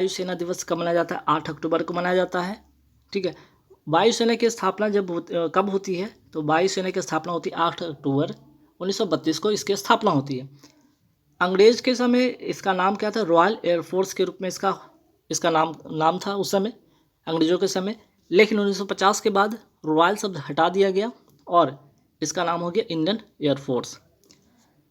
वायुसेना दिवस कब मनाया जाता है? 8 अक्टूबर को मनाया जाता है। ठीक है। वायुसेना की स्थापना कब होती है? तो वायुसेना की स्थापना होती है 8 अक्टूबर 1932 को इसकी स्थापना होती है। अंग्रेज के समय इसका नाम क्या था? रॉयल एयरफोर्स के रूप में इसका नाम था उस समय, अंग्रेजों के समय। लेकिन 1950 के बाद रॉयल शब्द हटा दिया गया और इसका नाम हो गया इंडियन एयरफोर्स।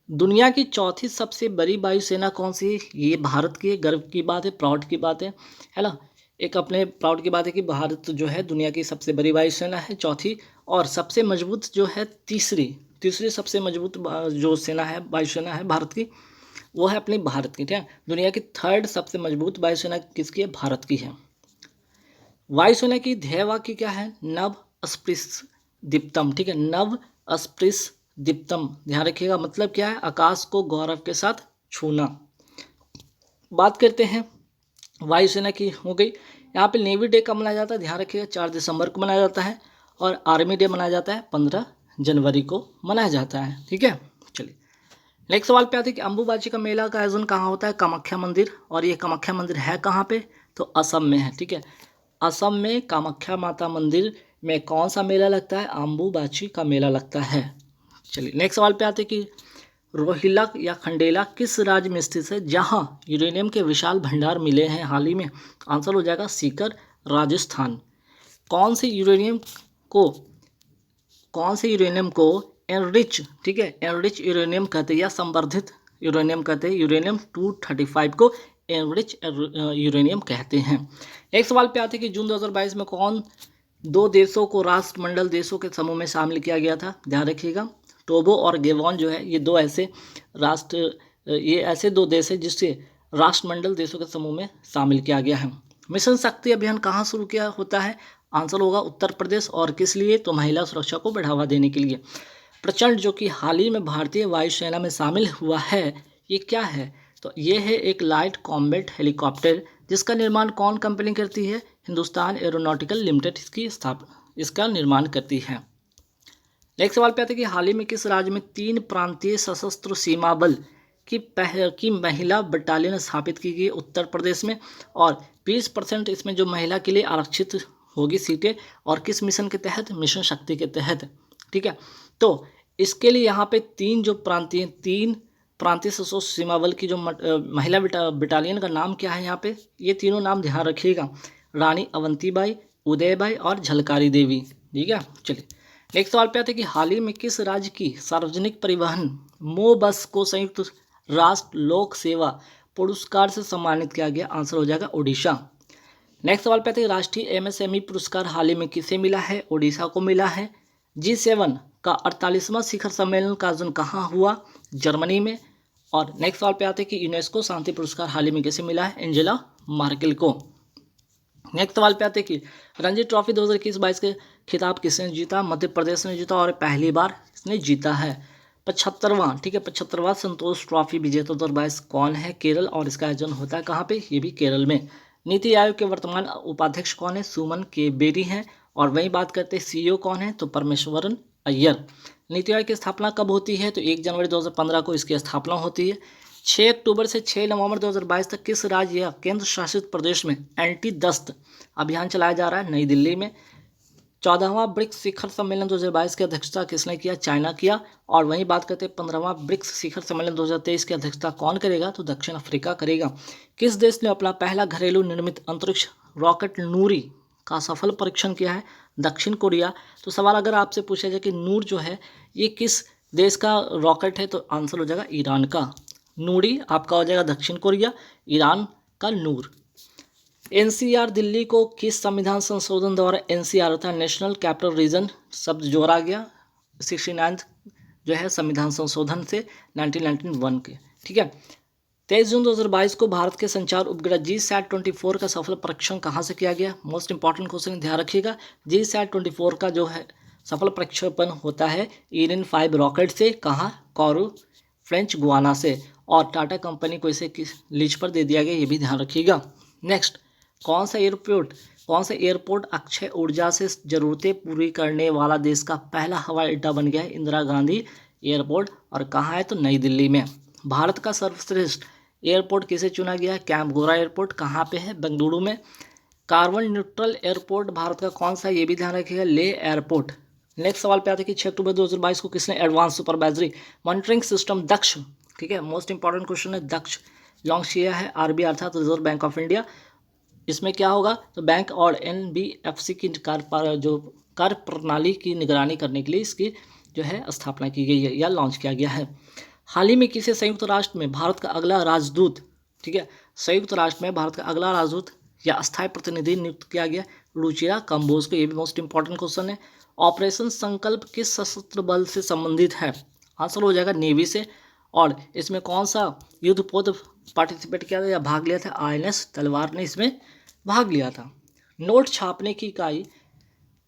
दुनिया की चौथी सबसे बड़ी वायुसेना कौन सी है? ये भारत की गर्व की बात है, प्राउड की बात है ना। एक अपने प्राउड की बात है कि भारत जो है दुनिया की सबसे बड़ी वायुसेना है, चौथी। और सबसे मजबूत जो है तीसरी सबसे मजबूत जो सेना है, वायुसेना है भारत की, वो है अपनी भारत की। ठीक है। दुनिया की थर्ड सबसे मजबूत वायुसेना किसकी है? भारत की है। वायुसेना की ध्येय वाक्य क्या है? नभ स्पृश दीप्तम। ठीक है, नभ स्पृश दीप्तम, ध्यान रखिएगा। मतलब क्या है? आकाश को गौरव के साथ छूना। बात करते हैं वायुसेना की, हो गई। यहाँ पे नेवी डे कब मनाया जाता है? ध्यान रखिएगा, 4 दिसंबर को मनाया जाता है। और आर्मी डे मनाया जाता है 15 जनवरी को मनाया जाता है। ठीक है, चलिए नेक्स्ट सवाल पे आते हैं कि अम्बुबाची का मेला का आयोजन कहाँ होता है? कामाख्या मंदिर। और ये कामाख्या मंदिर है कहाँ पे? तो असम में है। ठीक है, असम में कामाख्या माता मंदिर में कौन सा मेला लगता है? अम्बुबाची का मेला लगता है। चलिए नेक्स्ट सवाल पे आते हैं कि रोहिलक या खंडेला किस राज्य में स्थित है जहां यूरेनियम के विशाल भंडार मिले हैं हाल ही में? आंसर हो जाएगा सीकर, राजस्थान। कौन से यूरेनियम को एनरिच, ठीक है, एनरिच यूरेनियम कहते हैं या संवर्धित यूरेनियम कहते हैं। यूरेनियम 235 को एनरिच यूरेनियम कहते हैं। एक सवाल पे आते हैं कि जून 2022 में कौन दो देशों को राष्ट्रमंडल देशों के समूह में शामिल किया गया था? ध्यान रखिएगा, टोगो और गेबॉन जो है ये ऐसे दो देश हैं जिससे राष्ट्रमंडल देशों के समूह में शामिल किया गया है। मिशन शक्ति अभियान कहाँ शुरू किया होता है? आंसर होगा उत्तर प्रदेश। और किस लिए? तो महिला सुरक्षा को बढ़ावा देने के लिए। प्रचंड जो कि हाल ही में भारतीय वायुसेना में शामिल हुआ है, ये क्या है? तो ये है एक लाइट कॉम्बैट हेलीकॉप्टर, जिसका निर्माण कौन कंपनी करती है? हिंदुस्तान एरोनॉटिकल लिमिटेड इसका निर्माण करती है। नेक्स्ट सवाल पे आते हैं कि हाल ही में किस राज्य में 3 प्रांतीय सशस्त्र सीमा बल की महिला बटालियन स्थापित की गई? उत्तर प्रदेश में। और 20% इसमें जो महिला के लिए आरक्षित होगी सीटें, और किस मिशन के तहत? मिशन शक्ति के तहत। ठीक है, तो इसके लिए यहाँ पे तीन प्रांतीय सशस्त्र सीमा बल की जो महिला बटालियन का नाम क्या है? यहाँ पे ये तीनों नाम ध्यान रखिएगा, रानी अवंतीबाई, उदयबाई और झलकारी देवी। ठीक है, चलिए नेक्स्ट सवाल पे आते हैं कि हाल ही में किस राज्य की सार्वजनिक परिवहन मो बस को संयुक्त राष्ट्र लोक सेवा पुरस्कार से सम्मानित किया गया? आंसर हो जाएगा उड़ीसा। नेक्स्ट सवाल पे आते हैं राष्ट्रीय एमएसएमई पुरस्कार हाल ही में किसे मिला है? उड़ीसा को मिला है। G7 का 48वां शिखर सम्मेलन का आयोजन कहाँ हुआ? जर्मनी में। और नेक्स्ट सवाल पे आते हैं कि यूनेस्को शांति पुरस्कार हाल ही में किसे मिला है? एंजेला मार्केल को। नेक्स्ट सवाल पे आते हैं कि रणजी ट्रॉफी 2021-22 के खिताब किसने जीता? मध्य प्रदेश ने जीता और पहली बार इसने जीता है। 75वां, ठीक है, 75वां संतोष ट्रॉफी विजेता 2022 कौन है? केरल। और इसका आयोजन होता है कहाँ पे? ये भी केरल में। नीति आयोग के वर्तमान उपाध्यक्ष कौन है? सुमन के बेरी हैं। और वहीं बात करते हैं सीईओ कौन है? तो परमेश्वरन अय्यर। नीति आयोग की स्थापना कब होती है? तो 1 जनवरी 2015 को इसकी स्थापना होती है। 6 अक्टूबर से 6 नवंबर 2022 तक किस राज्य या केंद्र शासित प्रदेश में एंटी दस्त अभियान चलाया जा रहा है? नई दिल्ली में। 14वां ब्रिक्स शिखर सम्मेलन 2022 की अध्यक्षता किसने किया? चाइना किया। और वहीं बात करते हैं 15वां ब्रिक्स शिखर सम्मेलन 2023 की अध्यक्षता कौन करेगा? तो दक्षिण अफ्रीका करेगा। किस देश ने अपना पहला घरेलू निर्मित अंतरिक्ष रॉकेट नूरी का सफल परीक्षण किया है? दक्षिण कोरिया। तो सवाल अगर आपसे पूछा जाए कि नूर जो है ये किस देश का रॉकेट है, तो आंसर हो जाएगा ईरान का। नूरी आपका हो जाएगा दक्षिण कोरिया, ईरान का नूर। एनसीआर दिल्ली को किस संविधान संशोधन द्वारा एनसीआर अर्थात नेशनल कैपिटल रीजन शब्द जोड़ा गया? 69 जो है संविधान संशोधन से 1991 के। ठीक है, 23 जून 2022 को भारत के संचार उपग्रह GSAT-24 का सफल परीक्षण कहाँ से किया गया? मोस्ट इंपॉर्टेंट क्वेश्चन, ध्यान रखिएगा। GSAT-24 का जो है सफल प्रक्षेपण होता है इरिन 5 रॉकेट से। कहाँ? कोरू, फ्रेंच गुआना से। और टाटा कंपनी को इसे किस लीज पर दे दिया गया, ये भी ध्यान रखिएगा। नेक्स्ट, कौन सा एयरपोर्ट अक्षय ऊर्जा से ज़रूरतें पूरी करने वाला देश का पहला हवाई अड्डा बन गया है? इंदिरा गांधी एयरपोर्ट। और कहाँ है? तो नई दिल्ली में। भारत का सर्वश्रेष्ठ एयरपोर्ट किसे चुना गया है? कैंपगोरा एयरपोर्ट कहाँ पे है? बेंगलुरु में। कार्बन न्यूट्रल एयरपोर्ट भारत का कौन सा है? ये भी ध्यान रखिएगा, लेह एयरपोर्ट। नेक्स्ट सवाल पे आते हैं कि 6 अक्टूबर 2022 को किसने एडवांस सुपरवाइजरी मॉनिटरिंग सिस्टम दक्ष, ठीक है, मोस्ट इंपॉर्टेंट क्वेश्चन है, दक्ष लॉन्च किया है? आरबीआई अर्थात रिजर्व बैंक ऑफ इंडिया। इसमें क्या होगा? तो बैंक और एनबीएफसी की कार्य प्रणाली की निगरानी करने के लिए इसकी जो है स्थापना की गई है या लॉन्च किया गया है। हाल ही में किसे संयुक्त राष्ट्र में भारत का अगला राजदूत, ठीक है, संयुक्त राष्ट्र में भारत का अगला राजदूत या अस्थायी प्रतिनिधि नियुक्त किया गया? रुचिरा कंबोज को। ये भी मोस्ट इंपॉर्टेंट क्वेश्चन है। ऑपरेशन संकल्प किस सशस्त्र बल से संबंधित है? आंसर हो जाएगा नेवी से। और इसमें कौन सा युद्धपोत पार्टिसिपेट किया था या भाग लिया था? आईएनएस तलवार ने इसमें भाग लिया था। नोट छापने की इकाई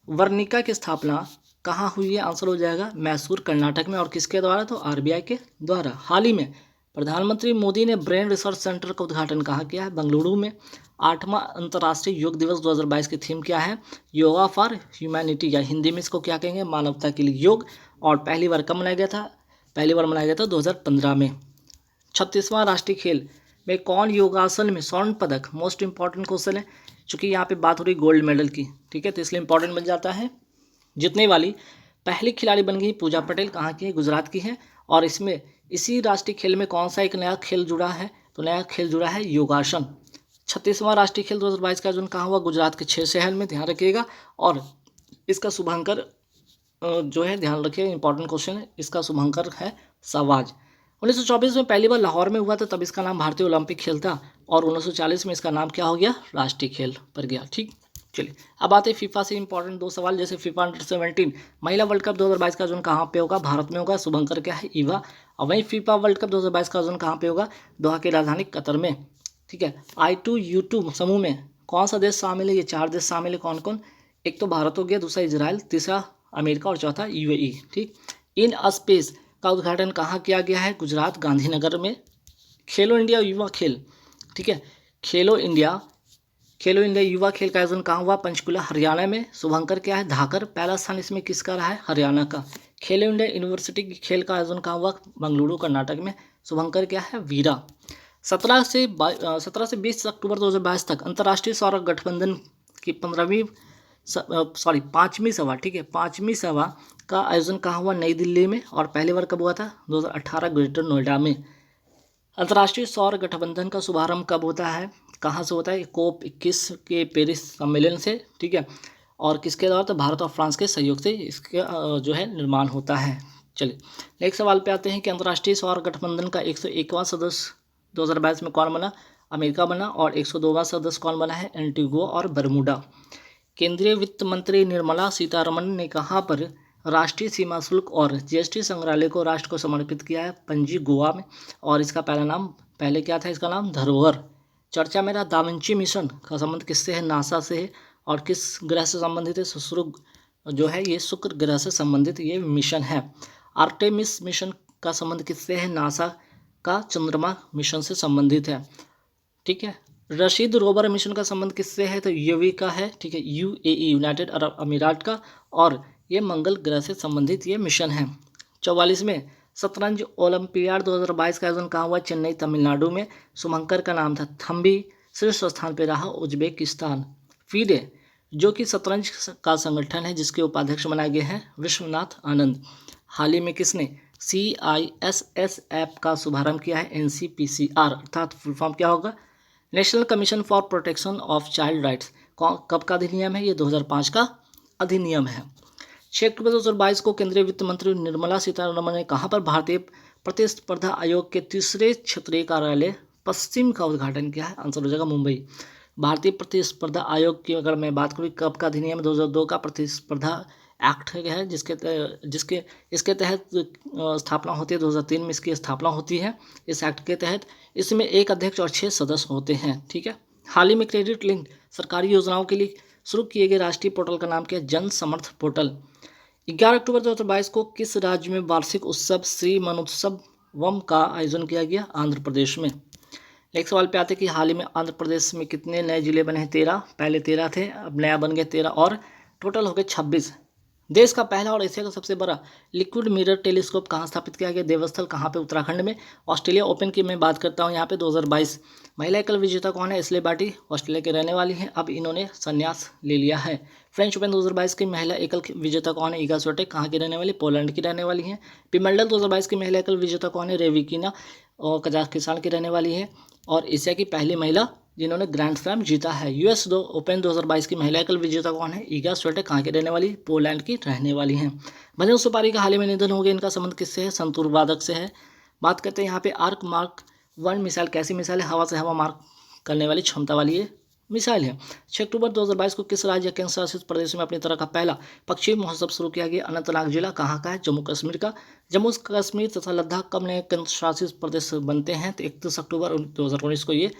वर्णिका की स्थापना कहाँ हुई है? आंसर हो जाएगा मैसूर कर्नाटक में। और किसके द्वारा? तो आरबीआई के द्वारा। हाल ही में प्रधानमंत्री मोदी ने ब्रेन रिसर्च सेंटर का उद्घाटन कहाँ किया है? बेंगलुरु में। 8वां अंतर्राष्ट्रीय योग दिवस 2022 की थीम क्या है? योगा फॉर ह्यूमैनिटी, या हिंदी में इसको क्या कहेंगे? मानवता के लिए योग। और पहली बार कब मनाया गया था? पहली बार मनाया गया था 2015 में। 36वां राष्ट्रीय खेल में कौन योगासन में स्वर्ण पदक? मोस्ट इंपॉर्टेंट क्वेश्चन है, चूंकि यहाँ पे बात हो रही गोल्ड मेडल की, ठीक है, तो इसलिए इंपॉर्टेंट बन जाता है। जीतने वाली पहली खिलाड़ी बन गई पूजा पटेल। कहाँ की है? गुजरात की है। और इसमें इसी राष्ट्रीय खेल में कौन सा एक नया खेल जुड़ा है? तो नया खेल जुड़ा है योगासन। 36वां राष्ट्रीय खेल 2022 का आयोजन कहाँ हुआ? गुजरात के 6 शहर में, ध्यान रखिएगा। और इसका शुभांकर जो है, ध्यान रखिएगा, इंपॉर्टेंट क्वेश्चन है, इसका शुभांकर है सवाज। 1924 में पहली बार लाहौर में हुआ था, तब इसका नाम भारतीय ओलंपिक खेल था। और 1940 में इसका नाम क्या हो गया? राष्ट्रीय खेल पर गया। ठीक, चलिए अब आते हैं फीफा से इंपॉर्टेंट 2 सवाल। जैसे फीफा अंडर-17 महिला वर्ल्ड कप 2022 का आयोजन कहाँ पे होगा? भारत में होगा। शुभंकर क्या है? ईवा। और वहीं फीफा वर्ल्ड कप 2022 का आयोजन कहाँ पे होगा? दोहा की राजधानी कतर में। ठीक है। I2U2 समूह में कौन सा देश शामिल है? ये 4 देश शामिल है। कौन कौन? एक तो भारत हो गया, दूसरा इजराइल, तीसरा अमेरिका और चौथा UAE। ठीक। इन स्पेस का उद्घाटन कहाँ किया गया है? गुजरात गांधीनगर में। खेलो इंडिया युवा खेल, ठीक है, खेलो इंडिया युवा खेल का आयोजन कहाँ हुआ? पंचकुला हरियाणा में। शुभंकर क्या है? धाकर। पहला स्थान इसमें किसका रहा है? हरियाणा का। खेलो इंडिया यूनिवर्सिटी की खेल का आयोजन कहाँ हुआ? बेंगलुरु कर्नाटक में। शुभंकर क्या है? वीरा। 17 से 20 अक्टूबर 2022 तक अंतर्राष्ट्रीय सौर गठबंधन की 5वीं सभा, ठीक है, 5वीं सभा का आयोजन कहाँ हुआ? नई दिल्ली में। और पहली बार कब हुआ था? 2018 ग्रेटर नोएडा में। अंतर्राष्ट्रीय सौर गठबंधन का शुभारंभ कब होता है? कहाँ से होता है? COP 21 के पेरिस सम्मेलन से, ठीक है। और किसके द्वारा? तो भारत और फ्रांस के सहयोग से इसका जो है निर्माण होता है। चलिए नेक्स्ट सवाल पे आते हैं कि अंतर्राष्ट्रीय सौर गठबंधन का 101वां सदस्य 2022 में कौन बना? अमेरिका बना। और 102वां सदस्य कौन बना है? एंटीगुआ और बरमूडा। केंद्रीय वित्त मंत्री निर्मला सीतारमण ने कहाँ पर राष्ट्रीय सीमा शुल्क और GST संग्रहालय को राष्ट्र को समर्पित किया है? पणजी गोवा में। और इसका पहला नाम पहले क्या था? इसका नाम धरोहर। चर्चा में रहा दाविंची मिशन का संबंध किससे है? नासा से है। और किस ग्रह से संबंधित है? जो है ये शुक्र ग्रह से संबंधित ये मिशन है। आर्टेमिस मिशन का संबंध किससे है? नासा का चंद्रमा मिशन से संबंधित है, ठीक है। रशीद रोवर मिशन का संबंध किससे है? तो UAE का है, ठीक है, UAE यूनाइटेड अरब अमीरात का। और ये मंगल ग्रह से संबंधित ये मिशन है। 44वें शतरंज ओलंपियाड 2022 का आयोजन कहाँ हुआ? चेन्नई तमिलनाडु में। शुभंकर का नाम था थम्बी। शीर्ष स्थान पर रहा उज्बेकिस्तान। FIDE जो कि शतरंज का संगठन है जिसके उपाध्यक्ष बनाए गए हैं विश्वनाथ आनंद। हाल ही में किसने CISS ऐप का शुभारंभ किया है? NCPCR अर्थात फुल फॉर्म क्या होगा? National commission for protection of child rights. कब का अधिनियम है? ये 2005 का अधिनियम है। 6 अक्टूबर 2022 को केंद्रीय वित्त मंत्री निर्मला सीतारमण ने कहाँ पर भारतीय प्रतिस्पर्धा आयोग के 3रे क्षेत्रीय कार्यालय पश्चिम का उद्घाटन किया है? आंसर हो जाएगा मुंबई। भारतीय प्रतिस्पर्धा आयोग की अगर मैं बात करूँ कब का अधिनियम? 2002 का प्रतिस्पर्धा एक्ट है इसके तहत स्थापना होती है। 2003 में इसकी स्थापना होती है इस एक्ट के तहत। इसमें एक अध्यक्ष और 6 सदस्य होते हैं, ठीक है। हाल ही में क्रेडिट लिंक सरकारी योजनाओं के लिए शुरू किए गए राष्ट्रीय पोर्टल का नाम क्या है? जन समर्थ पोर्टल। 11 अक्टूबर 2022 को किस राज्य में वार्षिक उत्सव श्री मनोत्सवम का आयोजन किया गया? आंध्र प्रदेश में। नेक्स्ट सवाल पे आते हैं कि हाल ही में आंध्र प्रदेश में कितने नए जिले बने हैं? 13। पहले 13 थे, अब नया बन गए 13 और टोटल हो गए 26 देश का पहला और एशिया का सबसे बड़ा लिक्विड मिरर टेलीस्कोप कहाँ स्थापित किया गया? देवस्थल कहाँ पे? उत्तराखंड में। ऑस्ट्रेलिया ओपन की मैं बात करता हूँ यहाँ पे 2022 महिला एकल विजेता कौन है? एश्ले बार्टी, ऑस्ट्रेलिया के रहने वाली हैं, अब इन्होंने संन्यास ले लिया है। फ्रेंच ओपन 2022 की महिला एकल विजेता कौन है? ईगा स्विएटेक, कहाँ की रहने वाली? पोलैंड की रहने वाली हैं। विंबलडन 2022 की महिला एकल विजेता कौन है? रेविकिना, और कजाकिस्तान की रहने वाली है, और एशिया की पहली महिला जिन्होंने ग्रैंड स्लैम जीता है। यूएस ओपन 2022 की महिला एकल विजेता कौन है? ईगा स्विएटेक, कहाँ की रहने वाली? पोलैंड की रहने वाली हैं। भजन सुपारी का हाल ही में निधन हो गया, इनका संबंध किससे है? संतूर वादक से है। बात करते हैं यहाँ पे आर्क मार्क 1 मिसाइल कैसी मिसाइल है? हवा से हवा मार्क करने वाली क्षमता वाली ये मिसाइल है। 6 अक्टूबर 2022 को किस राज्य केंद्र शासित प्रदेश में अपनी तरह का पहला पक्षी महोत्सव शुरू किया गया? अनंतनाग जिला, कहाँ का है? जम्मू कश्मीर का। जम्मू कश्मीर तथा लद्दाख कब नए केंद्र शासित प्रदेश बनते हैं? तो 31 अक्टूबर 2019 को ये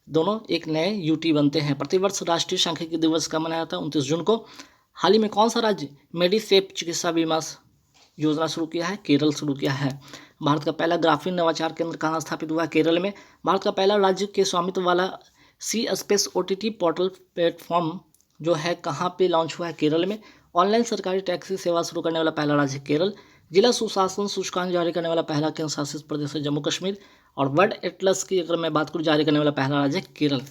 दोनों एक नए यूटी बनते हैं। प्रतिवर्ष राष्ट्रीय सांख्यिकी दिवस कब मनाया जाता है? 29 जून को। हाल ही में कौन सा राज्य मेडिसेप चिकित्सा बीमा योजना शुरू किया है? केरल शुरू किया है। भारत का पहला ग्राफीन नवाचार केंद्र कहाँ स्थापित हुआ है? केरल में। भारत का पहला राज्य के स्वामित्व वाला सी स्पेस OTT पोर्टल प्लेटफॉर्म जो है कहाँ पे लॉन्च हुआ है? केरल में। ऑनलाइन सरकारी टैक्सी सेवा शुरू करने वाला पहला राज्य केरल। जिला सुशासन सूचकांक जारी करने वाला पहला केंद्र शासित प्रदेश है जम्मू कश्मीर। और वर्ल्ड एटलस की अगर मैं बात करूँ जारी करने वाला पहला राज्य केरल।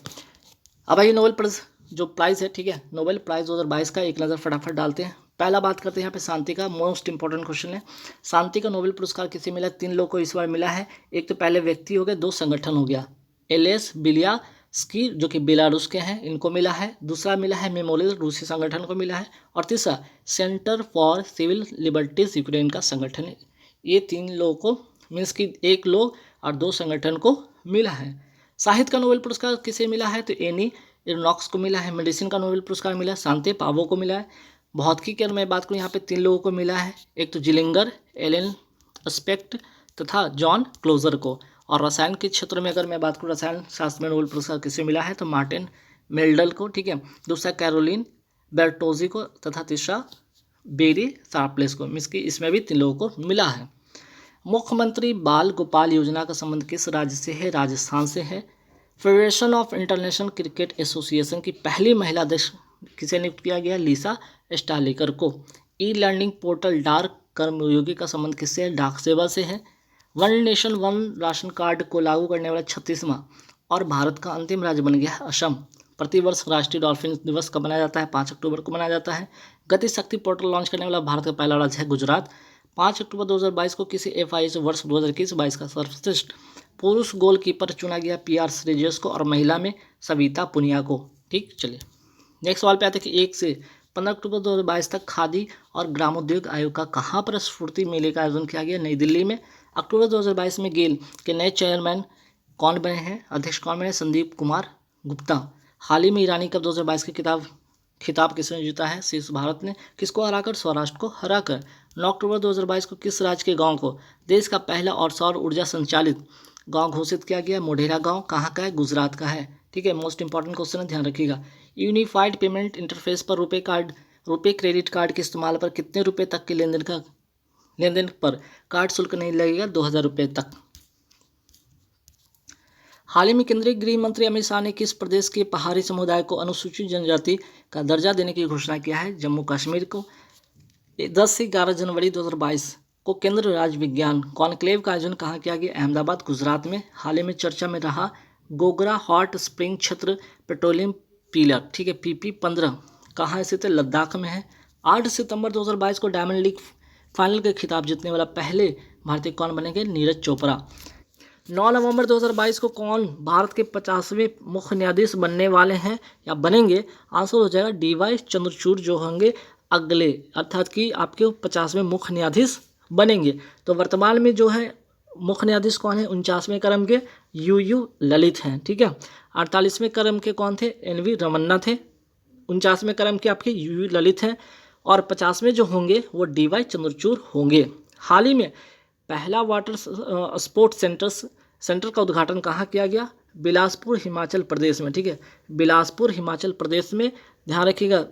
अब आइए नोबेल प्राइज जो प्राइज़ है, ठीक है, नोबेल प्राइज़ 2022 का एक नज़र फटाफट डालते हैं। पहला बात करते हैं यहाँ पे शांति का, मोस्ट इंपॉर्टेंट क्वेश्चन है। शांति का नोबेल पुरस्कार किसे मिला? 3 लोगों को इस बार मिला है। एक तो पहले व्यक्ति हो गए, 2 संगठन हो गया। एलेस बिलियास्की जो कि बेलारूस के हैं, इनको मिला है। दूसरा मिला है मेमोरियल, रूसी संगठन को मिला है। और तीसरा Center for Civil Liberties, Ukraine का संगठन है। ये 3 लोगों को मीन्स कि 1 लोग और 2 संगठन को मिला है। साहित्य का नोबेल पुरस्कार किसे मिला है? तो एनी इरनॉक्स को मिला है। मेडिसिन का नोबेल पुरस्कार मिला है शांति पावो को मिला है। भौतिकी की अगर मैं बात करूँ यहाँ पे 3 लोगों को मिला है। एक तो जिलिंगर, एलन स्पेक्ट तथा जॉन क्लोजर को। और रसायन के क्षेत्र में अगर मैं बात करूँ रसायन शास्त्र में नोबेल पुरस्कार किसे मिला है? तो मार्टिन मेल्डल को, ठीक है। दूसरा कैरोलिन बेर्टोजी को तथा तीसरा बेरी शार्पलेस को। मीन्स कि इसमें भी 3 लोगों को मिला है। मुख्यमंत्री बाल गोपाल योजना का संबंध किस राज्य से है? राजस्थान से है। Federation of international cricket association की पहली महिला अध्यक्ष किसे नियुक्त किया गया? लिसा स्टालेकर को। ई लर्निंग पोर्टल डाक कर्मयोगी का संबंध किससे है? डाक सेवा से है। One nation one ration card को लागू करने वाला 36वां और भारत का अंतिम राज्य बन गया है असम। प्रतिवर्ष राष्ट्रीय डॉल्फिन दिवस कब मनाया जाता है? 5 अक्टूबर को मनाया जाता है। गति शक्ति पोर्टल लॉन्च करने वाला भारत का पहला राज्य है गुजरात। 5 अक्टूबर 2022 को किसी FIH वर्ष 2021-22 का सर्वश्रेष्ठ पुरुष गोलकीपर चुना गया? PR श्रीजेश को। और महिला में सविता पुनिया को। ठीक, चलिए नेक्स्ट सवाल पे आते हैं कि 1 से 15 अक्टूबर 2022 तक खादी और ग्रामोद्योग आयोग का कहाँ पर स्फूर्ति मेले का आयोजन किया गया? नई दिल्ली में। अक्टूबर 2022 में गेल के नए चेयरमैन कौन बने हैं? अध्यक्ष कौन बने? संदीप कुमार गुप्ता। हाल ही में ईरानी कप 2022 की खिताब किसने जीता है? शीर्ष भारत ने। किसको हराकर? सौराष्ट्र को हराकर। 9 अक्टूबर 2022 को किस राज्य के गांव को देश का पहला और सौर ऊर्जा संचालित गांव घोषित किया गया? मोढेरा गांव। कहाँ का है? गुजरात का है। ठीक है, मोस्ट इंपॉर्टेंट क्वेश्चन है, ध्यान रखिएगा। यूनिफाइड पेमेंट इंटरफेस पर रुपए क्रेडिट कार्ड के इस्तेमाल पर कितने रुपए तक के लेनदेन पर कार्ड शुल्क नहीं लगेगा? 2000 रुपये तक। हाल ही में केंद्रीय गृह मंत्री अमित शाह ने किस प्रदेश के पहाड़ी समुदाय को अनुसूचित जनजाति का दर्जा देने की घोषणा किया है? जम्मू कश्मीर को। 10 से 11 जनवरी 2022 को केंद्र राज्य विज्ञान कॉन्क्लेव का आयोजन कहाँ किया गया? अहमदाबाद, गुजरात में। हाल ही में चर्चा में रहा गोगरा हॉट स्प्रिंग क्षेत्र पेट्रोलियम पिलर, ठीक है, PP-15 कहाँ स्थित है? लद्दाख में है। 8 सितंबर 2022 को डायमंड लीग फाइनल के खिताब जीतने वाला पहले भारतीय कौन बनेंगे? नीरज चोपड़ा। 9 नवंबर 2022 को कौन भारत के 50वें मुख्य न्यायाधीश बनने वाले हैं या बनेंगे? आंसर हो जाएगा DY चंद्रचूड़ जो होंगे अगले, अर्थात कि आपके 50वें मुख्य न्यायाधीश बनेंगे। तो वर्तमान में जो है मुख्य न्यायाधीश कौन है? 49वें क्रम के UU ललित हैं, ठीक है। 48वें क्रम के कौन थे? NV रमन्ना थे। 49वें क्रम के आपके UU ललित हैं। और 50वें जो होंगे वो DY चंद्रचूड़ होंगे। हाल ही में पहला वाटर स्पोर्ट्स सेंटर का उद्घाटन कहाँ किया गया? बिलासपुर, हिमाचल प्रदेश में, ठीक है। बिलासपुर, हिमाचल प्रदेश में, ध्यान रखिएगा।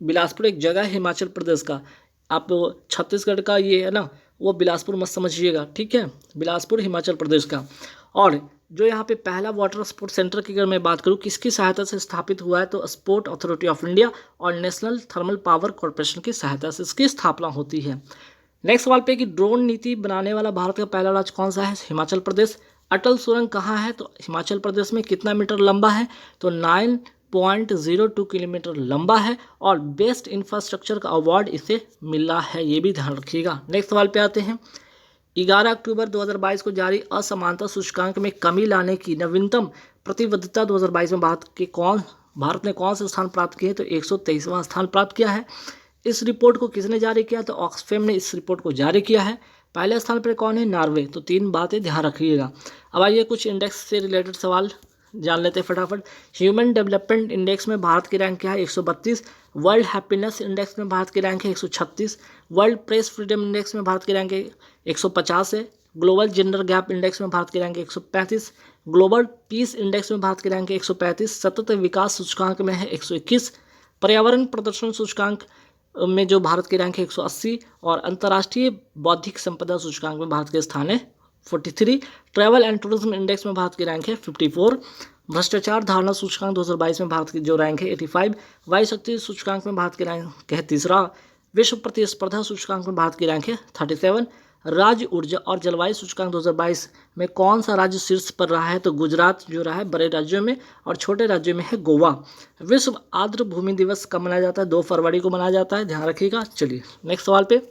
बिलासपुर एक जगह है हिमाचल प्रदेश का, आप छत्तीसगढ़ का ये है ना, वो बिलासपुर मत समझिएगा, ठीक है। बिलासपुर हिमाचल प्रदेश का। और जो यहाँ पे पहला वाटर स्पोर्ट्स सेंटर की अगर मैं बात करूँ किसकी सहायता से स्थापित हुआ है, तो स्पोर्ट अथॉरिटी ऑफ इंडिया और नेशनल थर्मल पावर कॉर्पोरेशन की सहायता से इसकी स्थापना होती है। नेक्स्ट सवाल पे कि ड्रोन नीति बनाने वाला भारत का पहला राज्य कौन सा है, हिमाचल प्रदेश। अटल सुरंग कहाँ है, तो हिमाचल प्रदेश में। कितना मीटर लंबा है, तो 9.02 किलोमीटर लंबा है और बेस्ट इंफ्रास्ट्रक्चर का अवार्ड इसे मिला है, ये भी ध्यान रखिएगा। नेक्स्ट सवाल पे आते हैं। 11 अक्टूबर 2022 को जारी असमानता सूचकांक में कमी लाने की नवीनतम प्रतिबद्धता 2022 में भारत ने कौन से स्थान प्राप्त किए, तो 123वां स्थान प्राप्त किया है। इस रिपोर्ट को किसने जारी किया, तो ऑक्सफैम ने इस रिपोर्ट को जारी किया है। पहले स्थान पर कौन है, नॉर्वे। तो 3 बातें ध्यान रखिएगा। अब आइए कुछ इंडेक्स से रिलेटेड सवाल जान लेते हैं फटाफट। ह्यूमन डेवलपमेंट इंडेक्स में भारत की रैंक क्या है, 132। वर्ल्ड हैप्पीनेस इंडेक्स में भारत की रैंक है 136। वर्ल्ड प्रेस फ्रीडम इंडेक्स में भारत की रैंक है 150 है। ग्लोबल जेंडर गैप इंडेक्स में भारत की रैंक है 135। ग्लोबल पीस इंडेक्स में भारत की रैंक है 135। सतत विकास सूचकांक में है 121। पर्यावरण प्रदर्शन सूचकांक में जो भारत की रैंक है 180 और अंतर्राष्ट्रीय बौद्धिक संपदा सूचकांक में भारत के स्थान है 43। ट्रैवल एंड टूरिज्म इंडेक्स में भारत की रैंक है 54। भ्रष्टाचार धारणा सूचकांक 2022 में भारत की जो रैंक है 85। वायु शक्ति सूचकांक में भारत की रैंक है 3रा। विश्व प्रतिस्पर्धा सूचकांक में भारत की रैंक है 37। राज्य ऊर्जा और जलवायु सूचकांक 2022 में कौन सा राज्य शीर्ष पर रहा है, तो गुजरात जो रहा है बड़े राज्यों में, और छोटे राज्यों में है गोवा। विश्व आर्द्र भूमि दिवस कब मनाया जाता है, 2 फरवरी को मनाया जाता है, ध्यान रखिएगा। चलिए नेक्स्ट सवाल पे।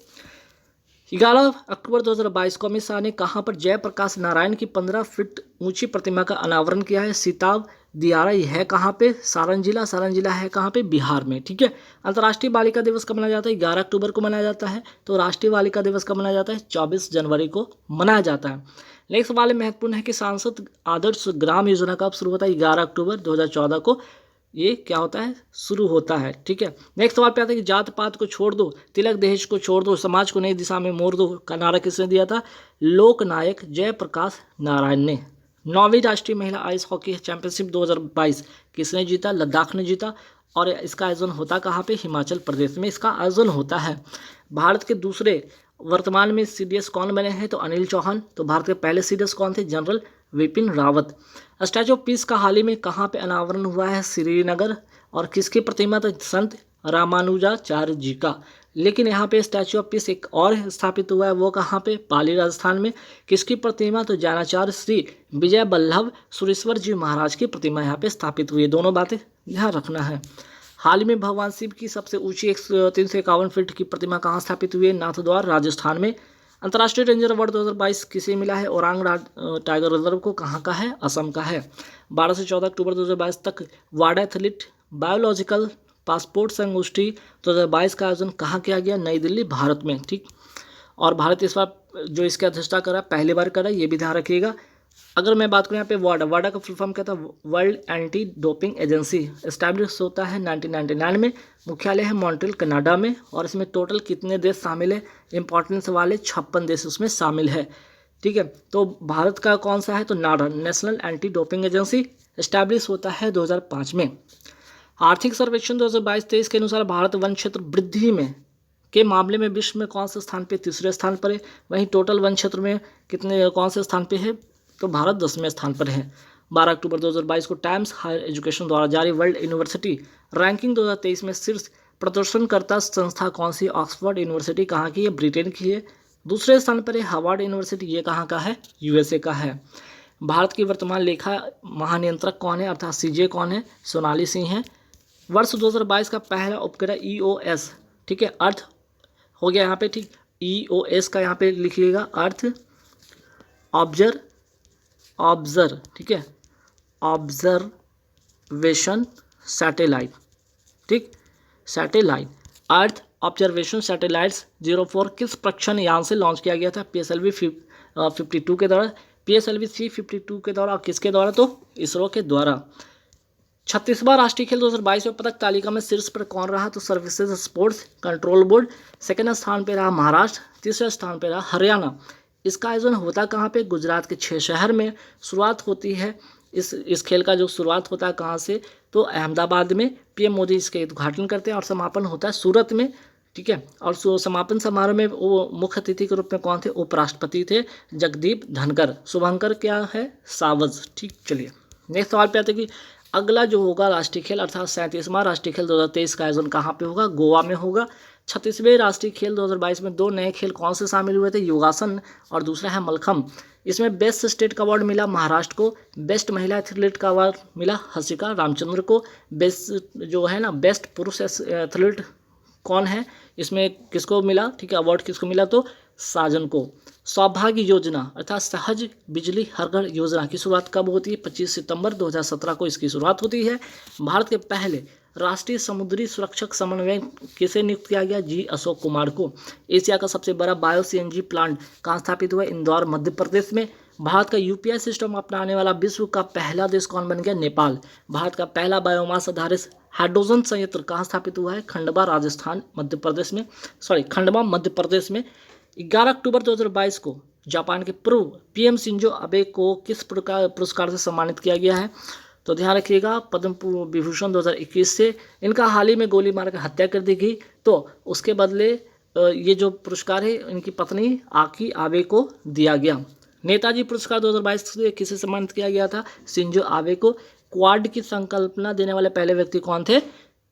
11 अक्टूबर 2022 को अमित शाह ने कहाँ पर जयप्रकाश नारायण की 15 फीट ऊंची प्रतिमा का अनावरण किया है, सीताब दियारा। यह है कहाँ पे, सारण जिला है कहाँ पे, बिहार में। ठीक है। अंतर्राष्ट्रीय बालिका दिवस कब मनाया जाता है, 11 अक्टूबर को मनाया जाता है। तो राष्ट्रीय बालिका दिवस कब मनाया जाता है, 24 जनवरी को मनाया जाता है। नेक्स्ट सवाल महत्वपूर्ण है कि सांसद आदर्श ग्राम योजना कब शुरू होता है, 11 अक्टूबर 2014 को ये क्या होता है, शुरू होता है। ठीक है। नेक्स्ट सवाल पे आता है कि जात पात को छोड़ दो, तिलक दहेज को छोड़ दो, समाज को नई दिशा में मोड़ दो का नारा किसने दिया था, लोकनायक जयप्रकाश नारायण ने। 9वीं राष्ट्रीय महिला आइस हॉकी चैंपियनशिप 2022 किसने जीता, लद्दाख ने जीता। और इसका आयोजन होता कहाँ पे, हिमाचल प्रदेश में इसका आयोजन होता है। भारत के दूसरे वर्तमान में सीडीएस कौन बने हैं, तो अनिल चौहान। तो भारत के पहले सीडीएस कौन थे, general Vipin Rawat. Statue of peace का हाल ही में कहाँ पे अनावरण हुआ है, श्रीनगर। और किसकी प्रतिमा, तो संत रामानुजाचार्य जी का। लेकिन यहाँ पे स्टैचू ऑफ पीस एक और स्थापित हुआ है, वो कहाँ पे, पाली राजस्थान में। किसकी प्रतिमा, तो जैनाचार्य श्री विजय वल्लभ सुरेश्वर जी महाराज की प्रतिमा यहाँ पे स्थापित हुई है। दोनों बातें ध्यान रखना है। हाल ही में भगवान शिव की सबसे ऊंची 351 फीट की प्रतिमा कहाँ स्थापित हुई है, नाथद्वार राजस्थान में। अंतर्राष्ट्रीय रेंजर अवार्ड 2022 किसे मिला है, ओरांग टाइगर रिजर्व को, कहाँ का है, असम का है। 12 से 14 अक्टूबर 2022 तक वाडा एथलीट बायोलॉजिकल पासपोर्ट संगोष्ठी 2022 का आयोजन कहाँ किया गया, नई दिल्ली, भारत में। ठीक। और भारत इस बार जो इसकी अध्यक्षता करा पहली बार करा, ये भी ध्यान रखिएगा। अगर मैं बात करूँ यहाँ पे वाडा का फुल फॉर्म क्या था, world anti doping agency. Establish होता है 1999 में। मुख्यालय है मॉन्ट्रियल कनाडा में। और इसमें टोटल कितने देश शामिल है, इंपॉर्टेंस वाले 56 देश उसमें शामिल है। ठीक है। तो भारत का कौन सा है, तो NADA, national anti doping agency, establish होता है 2005 में। आर्थिक सर्वेक्षण 2022-23 के अनुसार भारत वन क्षेत्र वृद्धि में के मामले में विश्व में कौन से स्थान पे, 3रे स्थान पर है। वहीं टोटल वन क्षेत्र में कौन से स्थान पे है, तो भारत 10वें स्थान पर है। 12 अक्टूबर 2022 को टाइम्स हायर एजुकेशन द्वारा जारी वर्ल्ड यूनिवर्सिटी रैंकिंग 2023 में शीर्ष प्रदर्शनकर्ता संस्था कौन सी, ऑक्सफोर्ड यूनिवर्सिटी कहाँ की है, ब्रिटेन की है। 2रे स्थान पर है हार्वर्ड यूनिवर्सिटी, ये कहाँ का है, यूएसए का है। भारत की वर्तमान लेखा महानियंत्रक कौन है, अर्थात सीजे कौन है, सोनाली सिंह है। वर्ष 2022 का पहला उपग्रह ईओएस, ठीक है, अर्थ हो गया यहाँ पे। ठीक। ईओएस का यहाँ पे लिखिएगा, अर्थ ऑब्जर्व, ठीक है, ऑब्जर्वेशन सैटेलाइट। ठीक। सैटेलाइट, अर्थ ऑब्जर्वेशन सैटेलाइट्स 04 किस प्रक्षेपण यान से लॉन्च किया गया था, पीएसएलवी 52 के द्वारा, पीएसएलवी C-52 के द्वारा। और किसके द्वारा, तो इसरो के द्वारा। 36वां राष्ट्रीय खेल 2022 में पदक तालिका में शीर्ष पर कौन रहा, तो services sports control board. 2nd स्थान पर रहा महाराष्ट्र, 3रे स्थान पर रहा हरियाणा। इसका आयोजन होता कहाँ पे, गुजरात के 6 शहर में। शुरुआत होती है इस खेल का जो शुरुआत होता है कहाँ से, तो अहमदाबाद में। पीएम मोदी इसके उद्घाटन करते हैं और समापन होता है सूरत में। ठीक है। और समापन समारोह में वो मुख्य अतिथि के रूप में कौन थे? उपराष्ट्रपति थे जगदीप धनखड़। शुभंकर क्या है? सावज। ठीक, चलिए नेक्स्ट सवाल पे आते हैं कि अगला जो होगा राष्ट्रीय खेल अर्थात 37वां राष्ट्रीय खेल 2023 का आयोजन कहाँ पे होगा? गोवा में होगा। 36वें राष्ट्रीय खेल 2022 में दो नए खेल कौन से शामिल हुए थे? योगासन और दूसरा है मलखम्ब। इसमें बेस्ट स्टेट का अवार्ड मिला महाराष्ट्र को। बेस्ट महिला एथलीट का अवार्ड मिला हर्षिका रामचंद्र को। बेस्ट जो है ना बेस्ट पुरुष एथलीट कौन है? इसमें किसको मिला? ठीक है, अवार्ड किसको मिला? तो साजन को। सौभाग्य योजना अर्थात सहज बिजली हर घर योजना की शुरुआत कब होती है? 25 सितंबर 2017 को इसकी शुरुआत होती है। भारत के पहले राष्ट्रीय समुद्री सुरक्षक समन्वयक किसे नियुक्त किया गया? जी अशोक कुमार को। एशिया का सबसे बड़ा बायो सीएनजी प्लांट कहाँ स्थापित हुआ? इंदौर मध्य प्रदेश में। भारत का यूपीआई सिस्टम अपनाने वाला विश्व का पहला देश कौन बन गया? नेपाल। भारत का पहला बायोमास आधारित हाइड्रोजन संयंत्र कहाँ स्थापित हुआ है? खंडवा राजस्थान मध्य प्रदेश में, खंडवा मध्य प्रदेश में। 11 अक्टूबर 2022 को जापान के पूर्व पीएम शिंजो अबे को किस पुरस्कार से सम्मानित किया गया है? तो ध्यान रखिएगा पद्म विभूषण 2021 से। इनका हाल ही में गोली मारकर हत्या कर दी गई, तो उसके बदले ये जो पुरस्कार है इनकी पत्नी आकी आबे को दिया गया। नेताजी पुरस्कार 2022 से किसे सम्मानित किया गया था? शिंजो आबे को। क्वाड की संकल्पना देने वाले पहले व्यक्ति कौन थे?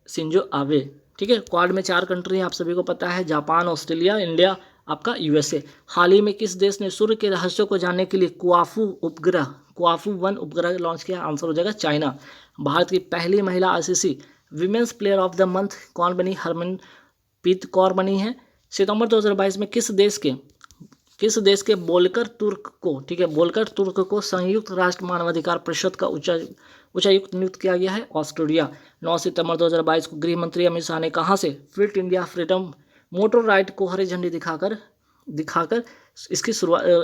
Shinzo Abe. ठीक है, क्वाड में 4 कंट्री हैं, आप सभी को पता है, जापान, ऑस्ट्रेलिया, इंडिया, आपका यूएसए। हाल ही में किस देश ने सूर्य के रहस्यों को जानने के लिए क्वाफू 1 उपग्रह लॉन्च किया? आंसर हो जाएगा चाइना। भारत की पहली महिला ICC women's player of the month कौन बनी? हरमनप्रीत कौर बनी है। सितंबर 2022 में किस देश के बोल्कर तुर्क को, ठीक है, बोल्कर तुर्क को संयुक्त राष्ट्र मानवाधिकार परिषद का उच्चायुक्त नियुक्त किया गया है? ऑस्ट्रेलिया। 9 सितंबर 2022 को गृह मंत्री अमित शाह ने कहाँ से fit India freedom motor ride को हरी झंडी दिखाकर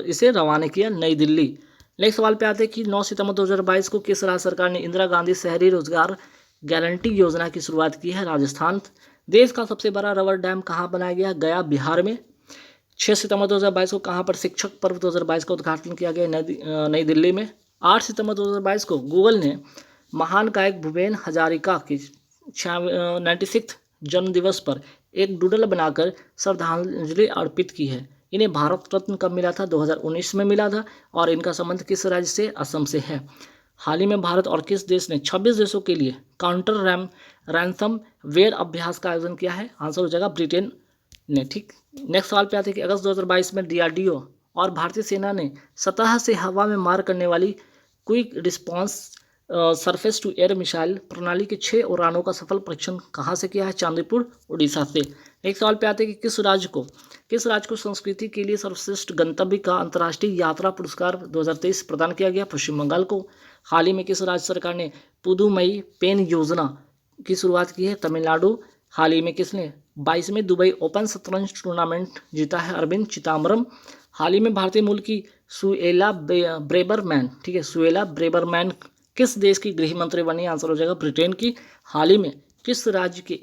इसे रवाना किया? नई दिल्ली। नेक्स्ट सवाल पे आते हैं कि 9 सितंबर 2022 को किस राज्य सरकार ने इंदिरा गांधी शहरी रोजगार गारंटी योजना की शुरुआत की है? राजस्थान। देश का सबसे बड़ा रबर डैम कहाँ बनाया गया? गया, बिहार में। 6 सितंबर 2022 को कहाँ पर शिक्षक पर्व 2022 का उद्घाटन किया गया? नई दिल्ली में। 8 सितंबर 2022 को गूगल ने महान गायक भूपेन हजारिका की 96 जन्म दिवस पर एक डूडल बनाकर श्रद्धांजलि अर्पित की है। इन्हें भारत रत्न कब मिला था? 2019 में मिला था। और इनका संबंध किस राज्य से? असम से है। हाल ही में भारत और किस देश ने 26 देशों के लिए काउंटर रैंसम वेयर अभ्यास का आयोजन किया है? आंसर हो जाएगा ब्रिटेन ने। ठीक, नेक्स्ट सवाल पे आते हैं कि अगस्त 2022 में डीआरडीओ और भारतीय सेना ने सतह से हवा में मार करने वाली quick response surface to air missile प्रणाली के 6 उड़ानों का सफल परीक्षण कहाँ से किया है? चांदीपुर, उड़ीसा से। नेक्स्ट सवाल पे आते हैं कि किस राज्य को संस्कृति के लिए सर्वश्रेष्ठ गंतव्य का अंतर्राष्ट्रीय यात्रा पुरस्कार 2023 प्रदान किया गया? पश्चिम बंगाल को। हाल ही में किस राज्य सरकार ने पुदुमई पेन योजना की शुरुआत की है? तमिलनाडु। हाल ही में किसने 22वें दुबई ओपन शतरंज टूर्नामेंट जीता है? अरविंद चिदम्बरम। हाल ही में भारतीय मूल की सुएला ब्रेबरमैन, ठीक है, सुएला ब्रेबरमैन किस देश की गृह मंत्री बनी? आंसर हो जाएगा ब्रिटेन की। हाल ही में किस राज्य के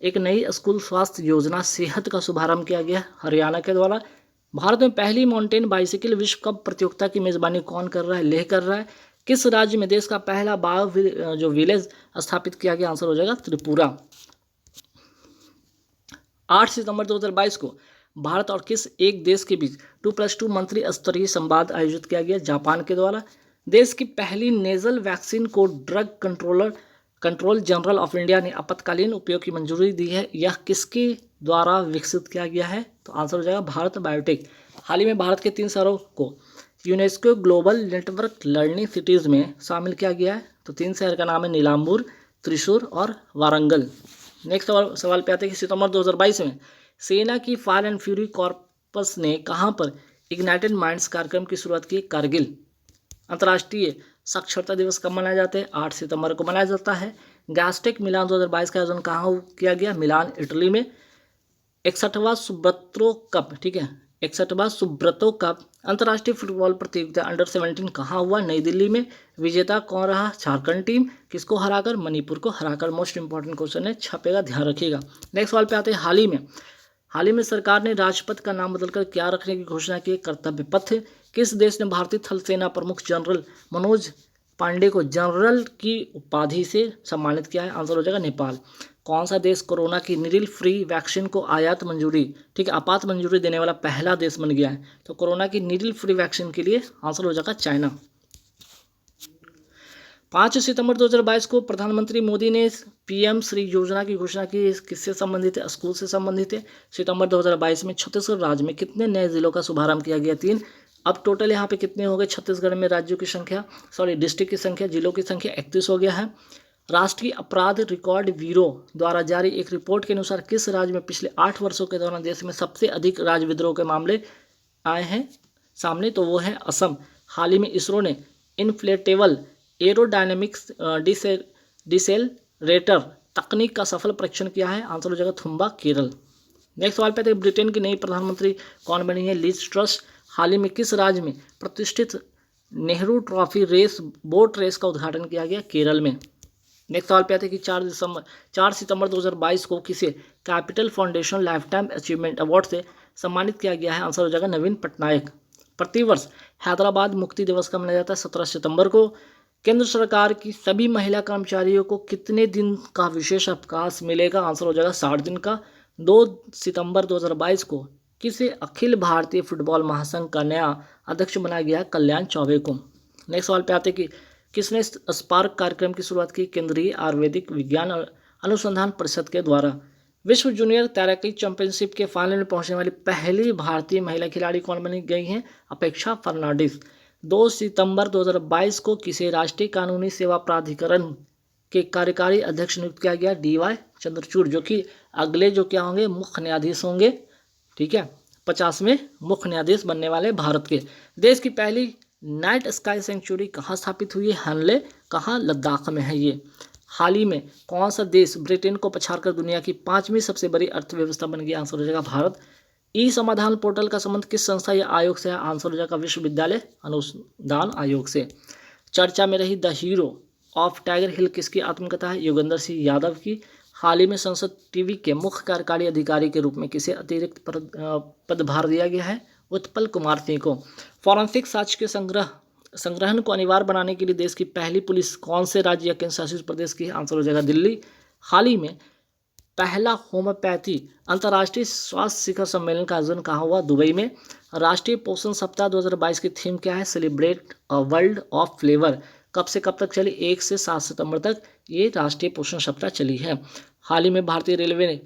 एक नई स्कूल स्वास्थ्य योजना सेहत का शुभारंभ किया गया? हरियाणा के द्वारा। भारत में पहली माउंटेन बाइसिकल विश्व कप प्रतियोगिता की मेजबानी कौन कर रहा है? लेह कर रहा है। किस राज्य में देश का पहला बायो जो विलेज स्थापित किया गया? आंसर हो जाएगा त्रिपुरा। 8 सितंबर 2022 को भारत और किस एक देश के बीच 2+2 मंत्री स्तरीय संवाद आयोजित किया गया? जापान के द्वारा। देश की पहली नेजल वैक्सीन को drug control general of India ने आपातकालीन उपयोग की मंजूरी दी है। यह किसके द्वारा विकसित किया गया है? तो आंसर हो जाएगा भारत बायोटेक। हाल ही में भारत के 3 शहरों को UNESCO global network learning cities में शामिल किया गया है। तो 3 शहर का नाम है नीलांबूर, त्रिशूर और वारंगल। नेक्स्ट सवाल पे आते हैं कि सितंबर 2022 में सेना की फायर एंड फ्यूरी कॉर्पस ने कहाँ पर इग्नाइटेड माइंड्स कार्यक्रम की शुरुआत की? कारगिल। अंतर्राष्ट्रीय साक्षरता दिवस कब मनाया जाता है? 8 सितंबर को मनाया जाता है। गैस्टेक मिलान 2022 का आयोजन कहाँ किया गया? मिलान, इटली में। 61वां सुब्रतो कप, ठीक है, 61वां सुब्रतो कप अंतर्राष्ट्रीय फुटबॉल प्रतियोगिता अंडर 17 कहाँ हुआ? नई दिल्ली में। विजेता कौन रहा? झारखंड टीम। किसको हराकर? मणिपुर को हराकर। मोस्ट इंपॉर्टेंट क्वेश्चन है, छपेगा, ध्यान रखिएगा। नेक्स्ट सवाल पे आते हैं हाल ही में सरकार ने राजपथ का नाम बदलकर क्या रखने की घोषणा की? कर्तव्य पथ। किस देश ने भारतीय थल सेना प्रमुख जनरल मनोज पांडे को जनरल की उपाधि से सम्मानित किया है? आंसर हो जाएगा नेपाल। कौन सा देश कोरोना की नीडल फ्री वैक्सीन को आयात मंजूरी, ठीक है, आपात मंजूरी देने वाला पहला देश बन गया है? तो कोरोना की नीडल फ्री वैक्सीन के लिए आंसर हो जाएगा चाइना। 5 सितंबर 2022 को प्रधानमंत्री मोदी ने पीएम श्री योजना की घोषणा की। किससे संबंधित है? स्कूल से संबंधित है। सितंबर 2022 में छत्तीसगढ़ राज्य में कितने नए जिलों का शुभारंभ किया गया? 3। अब टोटल यहाँ पे कितने हो गए छत्तीसगढ़ में राज्यों की संख्या, डिस्ट्रिक्ट की संख्या, जिलों की संख्या 31 हो गया है। राष्ट्रीय अपराध रिकॉर्ड ब्यूरो द्वारा जारी एक रिपोर्ट के अनुसार किस राज्य में पिछले 8 वर्षों के दौरान देश में सबसे अधिक राजविद्रोह के मामले आए हैं सामने? तो वो है असम। हाल ही में इसरो ने इन्फ्लेटेबल एरोडायनेमिक्स डिसेलरेटर तकनीक का सफल परीक्षण किया है? आंसर हो जाएगा थुम्बा, केरल। नेक्स्ट सवाल पे ब्रिटेन की नई प्रधानमंत्री कौन बनी है? Liz truss. हाल ही में किस राज्य में प्रतिष्ठित नेहरू ट्रॉफी बोट रेस का उद्घाटन किया गया? केरल में। नेक्स्ट सवाल पे आते हैं कि 4 सितंबर 2022 को किसे capital foundation life time achievement award से सम्मानित किया गया है? आंसर हो जाएगा नवीन पटनायक। प्रतिवर्ष हैदराबाद मुक्ति दिवस का मनाया जाता है 17 सितंबर को। केंद्र सरकार की सभी महिला कर्मचारियों को कितने दिन का विशेष अवकाश मिलेगा? आंसर हो जाएगा 60 दिन का। 2 सितंबर 2022 को किसे अखिल भारतीय फुटबॉल महासंघ का नया अध्यक्ष बनाया गया? कल्याण चौबे को। नेक्स्ट सवाल पे आते हैं कि किसने स्पार्क कार्यक्रम की शुरुआत की? केंद्रीय आयुर्वेदिक विज्ञान अनुसंधान परिषद के द्वारा। विश्व जूनियर तैराकी चैंपियनशिप के फाइनल में पहुंचने वाली पहली भारतीय महिला खिलाड़ी कौन बनी गई हैं? अपेक्षा फर्नांडिस। 2 सितंबर 2022 को किसे राष्ट्रीय कानूनी सेवा प्राधिकरण के कार्यकारी अध्यक्ष नियुक्त किया गया? DY चंद्रचूड़, जो कि अगले जो क्या होंगे मुख्य न्यायाधीश होंगे, ठीक है, 50वें मुख्य न्यायाधीश बनने वाले भारत के। देश की पहली नाइट स्काई सेंचुरी कहाँ स्थापित हुई है? हनले। कहाँ? लद्दाख में है ये। हाल ही में कौन सा देश ब्रिटेन को पछाड़कर दुनिया की 5वीं सबसे बड़ी अर्थव्यवस्था बन गया? आंसर हो जाएगा भारत। ई समाधान पोर्टल का संबंध किस संस्था या आयोग से है? आंसर हो जाएगा विश्वविद्यालय अनुदान आयोग से। चर्चा में रही द हीरो ऑफ टाइगर हिल किसकी आत्मकथा है? योगेंद्र सिंह यादव की। हाल ही में संसद टीवी के मुख्य कार्यकारी अधिकारी के रूप में किसे अतिरिक्त पदभार दिया गया है? उत्पल कुमार सिंह को। फॉरेंसिक साक्ष्य के संग्रहण को अनिवार्य बनाने के लिए देश की पहली पुलिस कौन से राज्य या केंद्र शासित प्रदेश की है? आंसर हो जाएगा दिल्ली। हाल ही में पहला होम्योपैथी अंतर्राष्ट्रीय स्वास्थ्य शिखर सम्मेलन का आयोजन कहाँ हुआ? दुबई में। राष्ट्रीय पोषण सप्ताह 2022 की थीम क्या है? Celebrate a world of flavour. कब से कब तक चली? 1 से 7 सितंबर तक ये राष्ट्रीय पोषण सप्ताह चली है। हाल ही में भारतीय रेलवे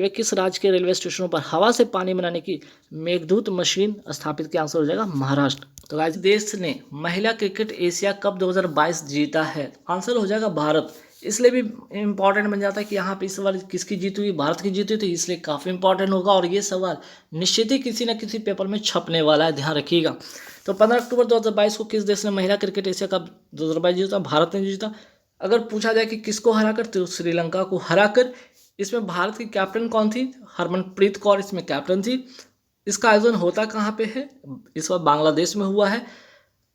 किस राज्य के रेलवे स्टेशनों पर हवा से पानी बनाने की मेघदूत मशीन स्थापित की? आंसर हो जाएगा महाराष्ट्र। तो गाइस, देश ने महिला क्रिकेट एशिया कप 2022 जीता है? आंसर हो जाएगा भारत। इसलिए भी इम्पॉर्टेंट बन जाता है कि यहाँ पे इस बार किसकी जीत हुई? भारत की जीत हुई, तो इसलिए काफ़ी इंपॉर्टेंट होगा और ये सवाल निश्चित ही किसी न किसी पेपर में छपने वाला है, ध्यान रखिएगा। तो 15 अक्टूबर 2022 को किस देश ने महिला क्रिकेट एशिया कप 2022 जीता? भारत ने जीता। अगर पूछा जाए कि किसको हराकर, तो श्रीलंका को हराकर। इसमें भारत की कैप्टन कौन थी? हरमनप्रीत कौर इसमें कैप्टन थी। इसका आयोजन होता कहाँ पे है? इस बार बांग्लादेश में हुआ है।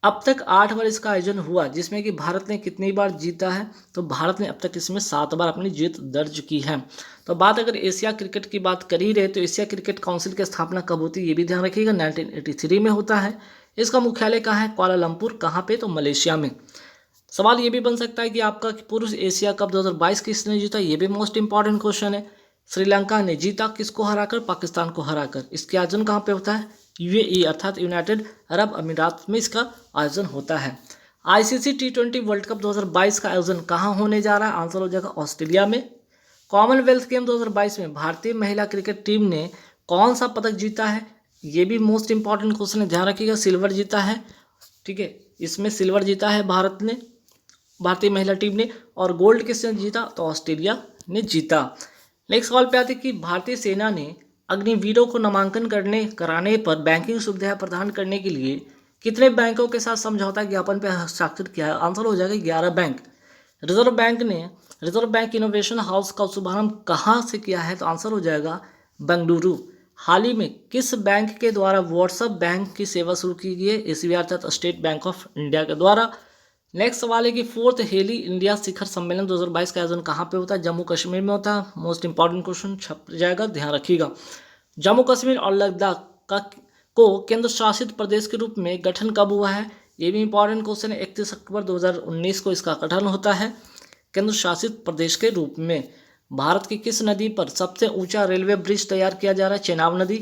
अब तक 8 बार इसका आयोजन हुआ, जिसमें कि भारत ने कितनी बार जीता है? तो भारत ने अब तक इसमें 7 बार अपनी जीत दर्ज की है। तो बात अगर एशिया क्रिकेट की बात कर ही रहे, तो एशिया क्रिकेट काउंसिल की स्थापना कब होती है? ये भी ध्यान रखिएगा, 1983 में होता है। इसका मुख्यालय कहाँ है? कुआलालंपुर। कहाँ पे? तो मलेशिया में। सवाल ये भी बन सकता है कि आपका पुरुष एशिया कप 2022 किसने जीता? ये भी मोस्ट इंपॉर्टेंट क्वेश्चन है। श्रीलंका ने जीता, किसको हराकर? पाकिस्तान को हराकर। इसके आयोजन कहाँ पे होता है? UAE अर्थात यूनाइटेड अरब अमीरात में इसका आयोजन होता है। ICC T20 वर्ल्ड कप 2022 का आयोजन कहाँ होने जा रहा है? आंसर हो जाएगा ऑस्ट्रेलिया में। कॉमनवेल्थ गेम 2022 में भारतीय महिला क्रिकेट टीम ने कौन सा पदक जीता है? ये भी मोस्ट इंपॉर्टेंट क्वेश्चन है, ध्यान रखिएगा। सिल्वर जीता है, ठीक है, इसमें सिल्वर जीता है भारतीय महिला टीम ने। और गोल्ड किसने जीता? तो ऑस्ट्रेलिया ने जीता। नेक्स्ट सवाल पे आते कि भारतीय सेना ने अग्निवीरों को नामांकन कराने पर बैंकिंग सुविधा प्रदान करने के लिए कितने बैंकों के साथ समझौता ज्ञापन पर हस्ताक्षर किया है? आंसर हो जाएगा 11 bank. Reserve bank innovation house का शुभारंभ कहाँ से किया है? तो आंसर हो जाएगा बेंगलुरु। हाल ही में किस बैंक के द्वारा व्हाट्सएप बैंक की सेवा शुरू की गई है? SBI अर्थात स्टेट बैंक ऑफ इंडिया के द्वारा। नेक्स्ट सवाल है कि 4th हेली इंडिया शिखर सम्मेलन 2022 का आयोजन कहाँ पे होता है? जम्मू कश्मीर में होता है। मोस्ट इंपॉर्टेंट क्वेश्चन छप जाएगा, ध्यान रखिएगा। जम्मू कश्मीर और लद्दाख को केंद्र शासित प्रदेश के रूप में गठन कब हुआ है? ये भी इंपॉर्टेंट क्वेश्चन है। 31 अक्टूबर 2019 को इसका गठन होता है। केंद्र शासित प्रदेश के रूप में भारत की किस नदी पर सबसे ऊंचा रेलवे ब्रिज तैयार किया जा रहा है? चेनाब नदी।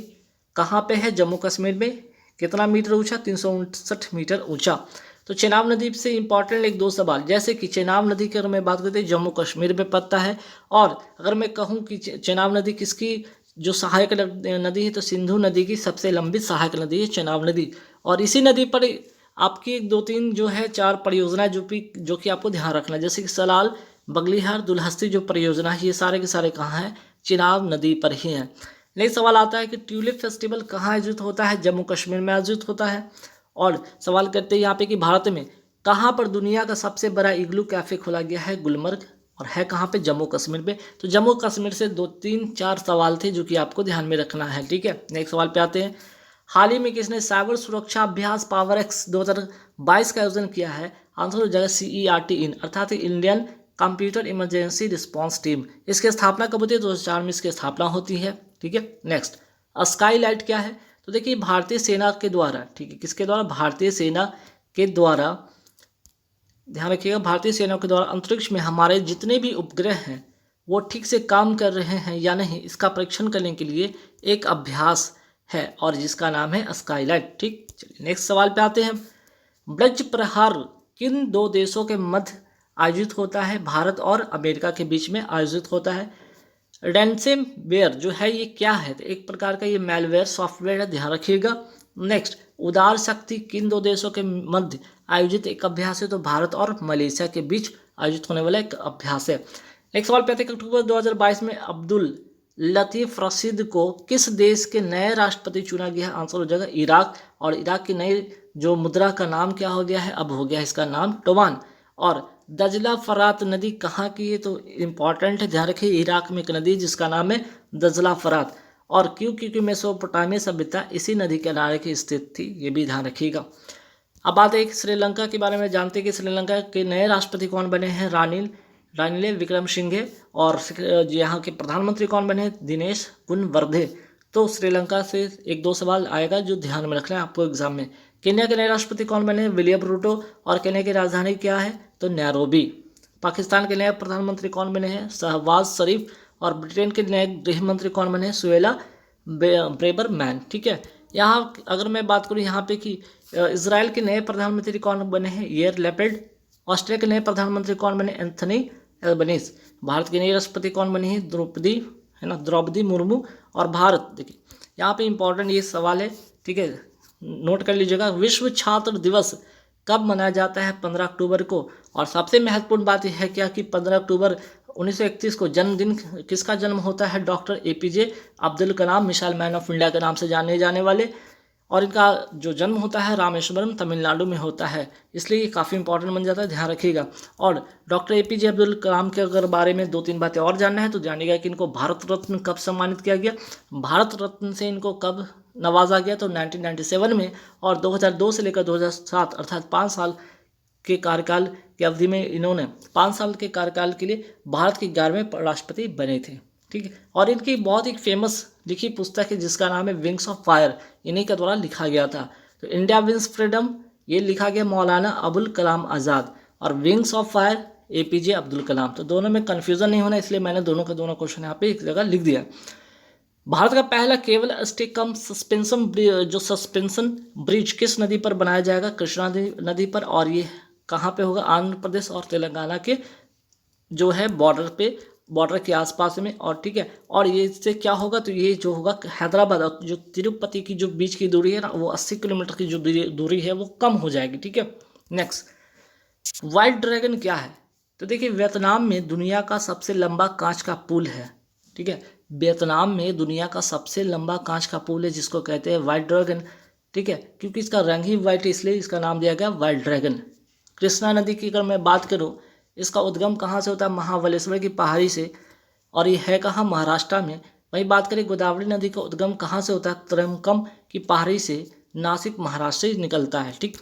कहाँ पे है? जम्मू कश्मीर में। कितना मीटर ऊंचा? 359 मीटर ऊंचा। तो चेनाब नदी से इंपॉर्टेंट एक दो सवाल, जैसे कि चेनाब नदी की अगर मैं बात करते हैं जम्मू कश्मीर में पड़ता है, और अगर मैं कहूँ कि चेनाब नदी किसकी जो सहायक नदी है, तो सिंधु नदी की सबसे लंबी सहायक नदी है चेनाब नदी। और इसी नदी पर आपकी दो तीन जो है चार परियोजना जो कि आपको ध्यान रखना है, जैसे कि सलाल, बगलीहार, दुलहस्ती जो परियोजना है, ये सारे के सारे कहाँ हैं? चिनाब नदी पर ही हैं। नेक्स्ट सवाल आता है कि ट्यूलिप फेस्टिवल कहाँ आयोजित होता है? जम्मू कश्मीर में आयोजित होता है। और सवाल करते हैं यहाँ पे कि भारत में कहाँ पर दुनिया का सबसे बड़ा इग्लू कैफे खोला गया है? गुलमर्ग। और है कहाँ पे? जम्मू कश्मीर में। तो जम्मू कश्मीर से 2-3-4 सवाल थे जो कि आपको ध्यान में रखना है, ठीक है। नेक्स्ट सवाल पे आते हैं। हाल ही में किसने साइबर सुरक्षा अभ्यास पावर एक्स 2022 का आयोजन किया है? आंसर हो जाएगा CERT इन, अर्थात Indian computer emergency response team. इसकी स्थापना कब होती है? 2004 में इसकी स्थापना होती है, ठीक है। नेक्स्ट, स्काई लाइट क्या है? तो देखिए भारतीय सेना के द्वारा, ठीक है, किसके द्वारा? भारतीय सेना के द्वारा, ध्यान रखिएगा, भारतीय सेना के द्वारा अंतरिक्ष में हमारे जितने भी उपग्रह हैं वो ठीक से काम कर रहे हैं या नहीं, इसका परीक्षण करने के लिए एक अभ्यास है और जिसका नाम है स्काईलाइट, ठीक। चलिए नेक्स्ट सवाल पे आते हैं। ब्रज प्रहार किन दो देशों के मध्य आयोजित होता है? भारत और अमेरिका के बीच में आयोजित होता है। रैंसमवेयर जो है ये क्या है? तो एक प्रकार का ये मेलवेयर सॉफ्टवेयर है, ध्यान रखिएगा। नेक्स्ट, उदार शक्ति किन दो देशों के मध्य आयोजित एक अभ्यास है? तो भारत और मलेशिया के बीच आयोजित होने वाला एक अभ्यास है। नेक्स्ट सवाल पे आते हैं। अक्टूबर 2022 में अब्दुल लतीफ रशीद को किस देश के नए राष्ट्रपति चुना गया है? आंसर हो जाएगा इराक। और इराक की नई जो मुद्रा का नाम क्या हो गया है? अब हो गया है इसका नाम टोमान। और दजला फरात नदी कहाँ की है? तो इम्पॉर्टेंट है, ध्यान रखिए, इराक में एक नदी जिसका नाम है दजला फरात। और क्यों? क्योंकि मेसोपोटामिया सभ्यता इसी नदी के किनारे की स्थित थी, ये भी ध्यान रखिएगा। अब बात है श्रीलंका के बारे में, जानते हैं कि श्रीलंका के नए राष्ट्रपति कौन बने हैं? रानिल विक्रमसिंघे। और यहाँ के प्रधानमंत्री कौन बने? दिनेश गुणवर्धे। तो श्रीलंका से एक दो सवाल आएगा जो ध्यान में रखना है आपको एग्जाम में। केन्या के नए राष्ट्रपति कौन बने? William Ruto. और केन्या की राजधानी क्या है? तो नैरोबी। पाकिस्तान के नए प्रधानमंत्री कौन बने हैं? शहबाज शरीफ। और ब्रिटेन के नए गृह मंत्री कौन बने हैं? सुएला ब्रेबरमैन, ठीक है। यहाँ अगर मैं बात करूँ यहाँ पे कि इजराइल के नए प्रधानमंत्री कौन बने हैं? यार लैपिड। ऑस्ट्रेलिया के नए प्रधानमंत्री कौन बने? Anthony Albanese. भारत के नए राष्ट्रपति कौन बनी है? द्रौपदी मुर्मू। और भारत, देखिए यहाँ पे इंपॉर्टेंट ये सवाल है, ठीक है, नोट कर लीजिएगा। विश्व छात्र दिवस कब मनाया जाता है? 15 अक्टूबर को। और सबसे महत्वपूर्ण बात यह है क्या कि 15 अक्टूबर 1931 को जन्मदिन किसका जन्म होता है? Doctor APJ Abdul Kalam, missile man of India के नाम से जाने जाने वाले। और इनका जो जन्म होता है रामेश्वरम तमिलनाडु में होता है, इसलिए ये काफ़ी इंपॉर्टेंट बन जाता है, ध्यान रखिएगा। और डॉक्टर APJ अब्दुल कलाम के अगर बारे में दो तीन बातें और जानना है तो जानिएगा कि इनको भारत रत्न कब सम्मानित किया गया, भारत रत्न से इनको कब नवाजा गया? तो 1997 में। और 2002 से लेकर 2007 अर्थात 5 साल के कार्यकाल की अवधि में इन्होंने 5 साल के कार्यकाल के लिए भारत के 11वें राष्ट्रपति बने थे, ठीक है। और इनकी बहुत ही फेमस लिखी पुस्तक है जिसका नाम है विंग्स ऑफ फायर, इन्हीं के द्वारा लिखा गया था। तो इंडिया विंस फ्रीडम ये लिखा गया मौलाना अबुल कलाम आज़ाद। और wings of fire APJ Abdul Kalam. तो दोनों में कन्फ्यूज़न नहीं होना, इसलिए मैंने दोनों के दोनों क्वेश्चन यहाँ पे एक जगह लिख दिया। भारत का पहला केबल स्टिक कम सस्पेंशन ब्रिज किस नदी पर बनाया जाएगा? कृष्णा नदी पर। और ये कहाँ पे होगा? आंध्र प्रदेश और तेलंगाना के जो है बॉर्डर के आसपास में। और ठीक है, और ये इससे क्या होगा? तो ये जो होगा हैदराबाद और जो तिरुपति की जो बीच की दूरी है ना, वो 80 किलोमीटर की जो दूरी है वो कम हो जाएगी, ठीक है। नेक्स्ट, व्हाइट ड्रैगन क्या है? तो देखिए वियतनाम में दुनिया का सबसे लंबा कांच का पुल है, ठीक है। वियतनाम में दुनिया का सबसे लंबा कांच का पुल है जिसको कहते हैं व्हाइट ड्रैगन, ठीक है, क्योंकि इसका रंग ही व्हाइट है इसलिए इसका नाम दिया गया व्हाइट ड्रैगन। कृष्णा नदी की अगर मैं बात करूं, इसका उद्गम कहाँ से होता है? महाबलेश्वर की पहाड़ी से। और ये है कहाँ? महाराष्ट्र में। वहीं बात करें गोदावरी नदी का उद्गम कहाँ से होता है? त्रयंबकम की पहाड़ी से, नासिक महाराष्ट्र से निकलता है, ठीक।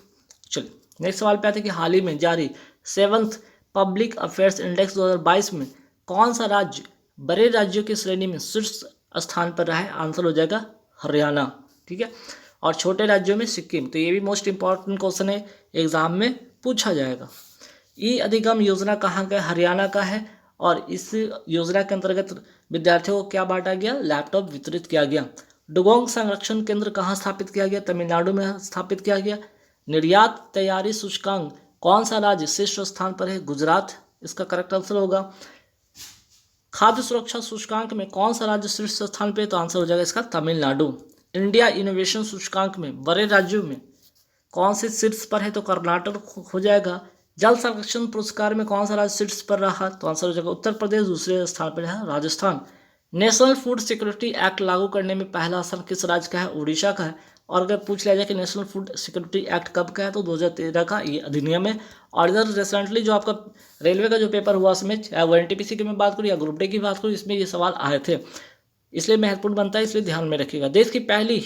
चलिए नेक्स्ट सवाल पे आते हैं कि हाल ही में जारी 7th पब्लिक अफेयर्स इंडेक्स 2022 में कौन सा राज्य बड़े राज्यों की श्रेणी में शीर्ष स्थान पर रहा है? आंसर हो जाएगा हरियाणा, ठीक है। और छोटे राज्यों में सिक्किम। तो ये भी मोस्ट इंपॉर्टेंट क्वेश्चन है, एग्जाम में पूछा जाएगा। ई अधिगम योजना कहाँ का है? हरियाणा का है। और इस योजना के अंतर्गत विद्यार्थियों को क्या बांटा गया? लैपटॉप वितरित किया गया। डुगोंग संरक्षण केंद्र कहाँ स्थापित किया गया? तमिलनाडु में स्थापित किया गया। निर्यात तैयारी सूचकांक कौन सा राज्य शीर्ष स्थान पर है? गुजरात इसका करेक्ट आंसर होगा। खाद्य सुरक्षा सूचकांक में कौन सा राज्य शीर्ष स्थान पे? तो आंसर हो जाएगा इसका तमिलनाडु। इंडिया इनोवेशन सूचकांक में बड़े राज्यों में कौन से शीर्ष पर है? तो कर्नाटक हो जाएगा। जल संरक्षण पुरस्कार में कौन सा राज्य शीर्ष पर रहा? तो आंसर हो जाएगा उत्तर प्रदेश। दूसरे स्थान पर है Rajasthan. National food security act लागू करने में पहला स्थान किस राज्य का है? उड़ीसा का है। और अगर पूछ लिया जाए कि नेशनल फूड सिक्योरिटी एक्ट कब का है, तो 2013 का ये अधिनियम है। और इधर रिसेंटली जो आपका रेलवे का जो पेपर हुआ उसमें, चाहे वो एनटीपीसी की मैं बात करूँ या ग्रुप डी की बात करूँ, इसमें ये सवाल आए थे, इसलिए महत्वपूर्ण बनता है, इसलिए ध्यान में रखिएगा। देश की पहली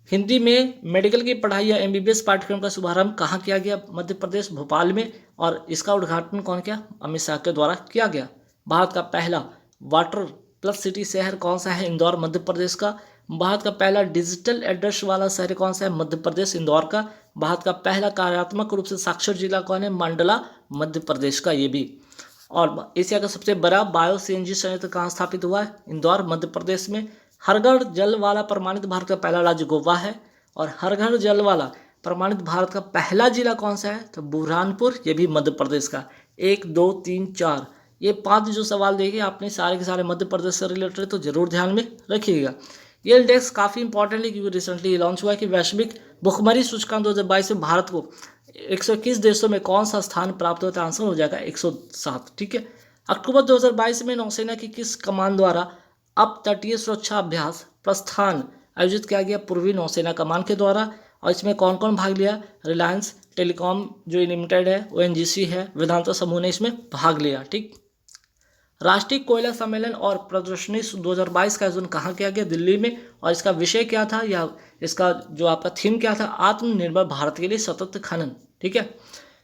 हिंदी में मेडिकल की पढ़ाई या एमबीबीएस पाठ्यक्रम का शुभारंभ कहाँ किया गया? मध्य प्रदेश, भोपाल में। और इसका उद्घाटन कौन किया? अमित शाह के द्वारा किया गया। भारत का पहला वाटर प्लस सिटी शहर कौन सा है? इंदौर, मध्य प्रदेश का। भारत का पहला डिजिटल एड्रेस वाला शहर कौन सा है? मध्य प्रदेश, इंदौर का। भारत का पहला कार्यात्मक रूप से साक्षर जिला कौन है? मंडला, मध्य प्रदेश का ये भी। और एशिया का सबसे बड़ा बायो सीएनजी संयंत्र कहाँ स्थापित हुआ है? इंदौर, मध्य प्रदेश में। हर घर जल वाला प्रमाणित भारत का पहला राज्य गोवा है। और हर घर जल वाला प्रमाणित भारत का पहला जिला कौन सा है? तो बुरहानपुर, ये भी मध्य प्रदेश का। 1, 2, 3, 4 ये 5 जो सवाल देखे आपने सारे के सारे मध्य प्रदेश से रिलेटेड, तो जरूर ध्यान में रखिएगा। ये इंडेक्स काफ़ी इंपॉर्टेंट है क्योंकि रिसेंटली लॉन्च हुआ है कि वैश्विक भुखमरी सूचकांक 2022 में भारत को 121 देशों में कौन सा स्थान प्राप्त होता है? आंसर हो जाएगा 107। ठीक है। अक्टूबर 2022 में नौसेना की किस कमान द्वारा अप तटीय सुरक्षा अभ्यास प्रस्थान आयोजित किया गया? पूर्वी नौसेना कमान के द्वारा। और इसमें कौन कौन भाग लिया? रिलायंस टेलीकॉम जो लिमिटेड है, ओएनजीसी है, वेदांता समूह ने इसमें भाग लिया। ठीक। राष्ट्रीय कोयला सम्मेलन और प्रदर्शनी 2022 का आयोजन कहाँ किया गया? दिल्ली में। और इसका विषय क्या था या इसका जो आपका थीम क्या था? आत्मनिर्भर भारत के लिए सतत खनन। ठीक है,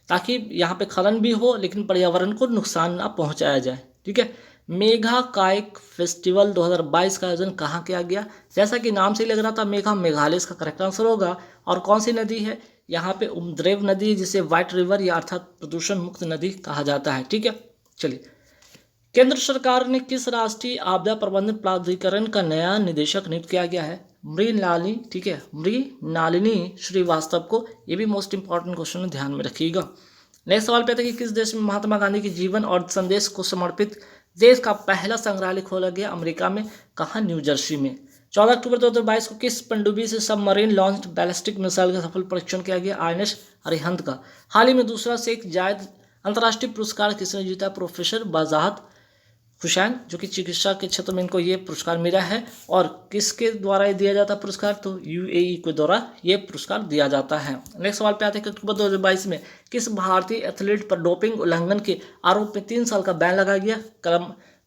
ताकि यहाँ पे खनन भी हो लेकिन पर्यावरण को नुकसान ना पहुँचाया जाए। ठीक है। मेघा काइक फेस्टिवल 2022 का आयोजन कहाँ किया गया? जैसा कि नाम से लग रहा था, मेघा मेघालय इसका करेक्ट आंसर होगा। और कौन सी नदी है? यहाँ पे उमद्रेव नदी, जिसे व्हाइट रिवर या अर्थात प्रदूषण मुक्त नदी कहा जाता है। ठीक है। चलिए, केंद्र सरकार ने किस राष्ट्रीय आपदा प्रबंधन प्राधिकरण का नया निदेशक नियुक्त किया गया है? मृणालिनी। ठीक है, मृणालिनी श्रीवास्तव को। ये भी मोस्ट इंपॉर्टेंट क्वेश्चन है, ध्यान में रखिएगा। नेक्स्ट सवाल पे आता है कि किस देश में महात्मा गांधी के जीवन और संदेश को समर्पित देश का पहला संग्रहालय खोला गया? अमेरिका में। कहाँ? न्यू जर्सी में। 14 अक्टूबर 2022 को किस पनडुब्बी से सबमरीन लॉन्च्ड बैलिस्टिक मिसाइल का सफल परीक्षण किया गया? आईएनएस अरिहंत का। हाल ही में दूसरा शेख जायद अंतर्राष्ट्रीय पुरस्कार किसने जीता? प्रोफेसर बाजात हुसैन, जो कि चिकित्सा के क्षेत्र में इनको ये पुरस्कार मिला है। और किसके द्वारा ये दिया जाता है पुरस्कार? तो यूएई के द्वारा ये पुरस्कार दिया जाता है। नेक्स्ट सवाल पे आते हैं कि अक्टूबर 2022 में किस भारतीय एथलीट पर डोपिंग उल्लंघन के आरोप में 3 साल का बैन लगाया गया?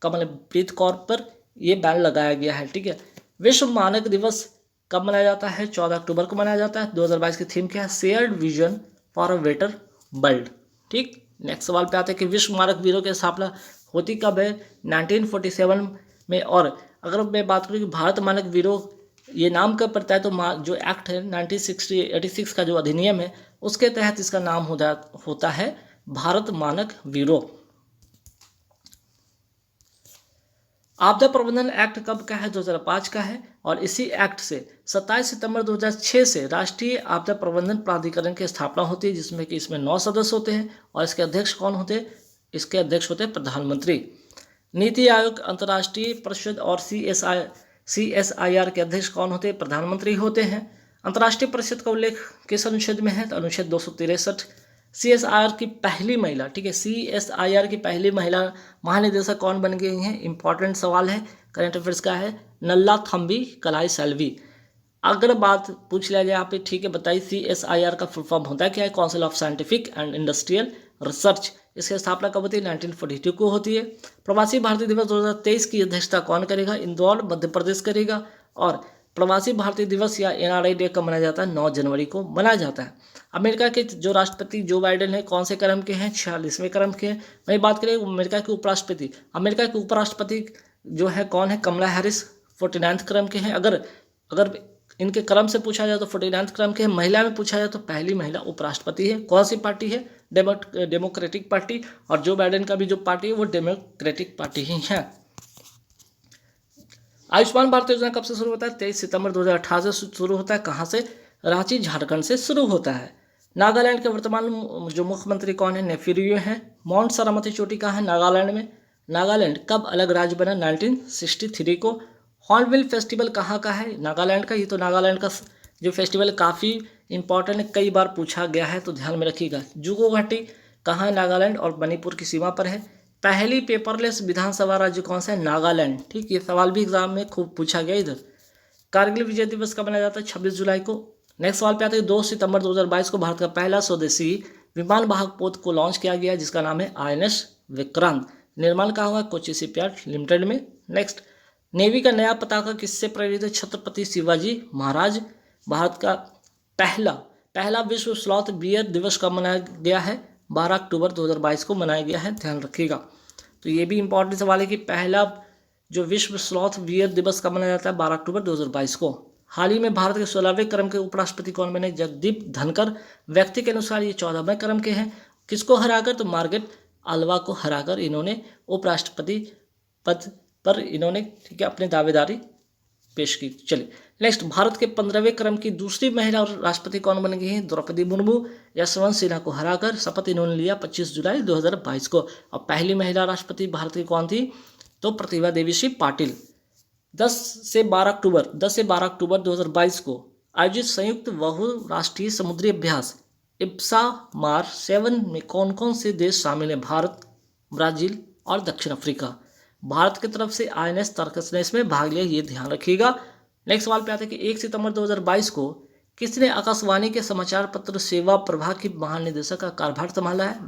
कमलप्रीत कौर पर यह बैन लगाया गया है। ठीक है। विश्व मानक दिवस कब मनाया जाता है? 14 अक्टूबर को मनाया जाता है। 2022 की थीम क्या है? Shared vision for a better world. ठीक। नेक्स्ट सवाल पे आते हैं कि विश्व मानक वीरों की स्थापना होती कब है? 1947 में। और अगर मैं बात करूँ कि भारत मानक वीरों ये नाम कब पड़ता है, तो जो एक्ट है 1986 का जो अधिनियम है उसके तहत इसका नाम होता है भारत मानक वीरों। आपदा प्रबंधन एक्ट कब का है? 2005 का है। और इसी एक्ट से 27 सितंबर 2006 से राष्ट्रीय आपदा प्रबंधन प्राधिकरण की स्थापना होती है, जिसमें कि इसमें 9 सदस्य होते हैं। और इसके अध्यक्ष कौन होते हैं? इसके अध्यक्ष होते हैं प्रधानमंत्री। नीति आयोग, अंतर्राष्ट्रीय परिषद और CSIR के अध्यक्ष कौन होते हैं? प्रधानमंत्री होते हैं। अंतर्राष्ट्रीय परिषद का उल्लेख किस अनुच्छेद में है? तो अनुच्छेद 263। CSIR की पहली महिला, ठीक है, CSIR की पहली महिला महानिदेशक कौन बन गई हैं? इंपॉर्टेंट सवाल है, करंट अफेयर्स का है, नल्ला थम्बी कलाई सेल्वी। अगर बात पूछ लिया जाए यहाँ पे, ठीक है, बताइए CSIR का फुल फॉर्म होता है क्या है? Council of scientific and industrial research. इसकी स्थापना कब होती है? 1942 को होती है। प्रवासी भारतीय दिवस 2023 की अध्यक्षता कौन करेगा? इंदौर, मध्य प्रदेश करेगा। और प्रवासी भारतीय दिवस या NRI डे कब मनाया जाता है? 9 जनवरी को मनाया जाता है। अमेरिका के जो राष्ट्रपति जो बाइडेन है कौन से क्रम के हैं? 46वें क्रम के हैं। वही बात करें अमेरिका के उपराष्ट्रपति, अमेरिका के उपराष्ट्रपति जो है कौन है? कमला हैरिस 49th क्रम के हैं। अगर इनके क्रम से पूछा जाए तो 49वें क्रम के है। महिला में पूछा जाए तो पहली महिला उपराष्ट्रपति है। कौन सी पार्टी है? Democratic party. और जो बाइडेन का भी जो पार्टी है वो डेमोक्रेटिक पार्टी ही है। आयुष्मान भारत योजना कब से शुरू होता है? 23 सितंबर 2018 से शुरू होता है। कहाँ से? रांची, झारखंड से शुरू होता है। नागालैंड के वर्तमान जो मुख्यमंत्री कौन है? नेफ्यू रियो हैं। माउंट सारामती चोटी कहाँ है? नागालैंड में। नागालैंड कब अलग राज्य बना? 1963 को। हॉर्नबिल फेस्टिवल कहाँ का है? नागालैंड का। ये तो नागालैंड का जो फेस्टिवल काफ़ी इंपॉर्टेंट है, कई बार पूछा गया है तो ध्यान में रखिएगा। जुगो घाटी कहाँ है? नागालैंड और मणिपुर की सीमा पर है। पहली पेपरलेस विधानसभा राज्य कौन सा है? नागालैंड। ठीक, ये सवाल भी एग्जाम में खूब पूछा गया इधर। कारगिल विजय दिवस कब मनाया जाता है? 26 जुलाई को। नेक्स्ट सवाल पे आते हैं 2 सितंबर 2022 को भारत का पहला स्वदेशी विमान वाहक पोत को लॉन्च किया गया जिसका नाम है INS विक्रांत। निर्माण कहाँ हुआ? कोची शिपयार्ड लिमिटेड में। नेक्स्ट, नेवी का नया पताका किससे प्रेरित है? छत्रपति शिवाजी महाराज। भारत का पहला विश्व स्लॉथ बियर दिवस कब मनाया गया है? 12 अक्टूबर 2022 को मनाया गया है, ध्यान रखिएगा। तो ये भी इंपॉर्टेंट सवाल है कि पहला जो विश्व स्लॉथ बियर दिवस कब मनाया जाता है? 12 अक्टूबर 2022 को। हाल ही में भारत के 16वें क्रम के उपराष्ट्रपति कौन बने? जगदीप धनकर। व्यक्ति के अनुसार ये 14वें क्रम के हैं। किसको हराकर? तो मार्गरेट आल्वा को हराकर इन्होंने उपराष्ट्रपति पद पर इन्होंने ठीक है अपनी दावेदारी पेश की। चलिए नेक्स्ट, भारत के 15वें क्रम की दूसरी महिला और राष्ट्रपति कौन बन गई हैं? द्रौपदी मुर्मू। यशवंत सिन्हा को हराकर शपथ इन्होंने लिया 25 जुलाई 2022 को। और पहली महिला राष्ट्रपति भारत की कौन थी? तो प्रतिभा देवी सिंह पाटिल। 10 से 12 अक्टूबर 2022 को आयोजित संयुक्त बहुराष्ट्रीय समुद्री अभ्यास इप्सा मार 7 में कौन कौन से देश शामिल हैं? भारत, ब्राजील और दक्षिण अफ्रीका। भारत की तरफ से INS तर्कस ने इसमें भाग लिया, ये ध्यान रखिएगा। नेक्स्ट सवाल पे आते हैं कि 1 सितंबर 2022 को किसने आकाशवाणी के समाचार पत्र सेवा प्रभाग की महानिदेशक का कार्यभार संभाला है?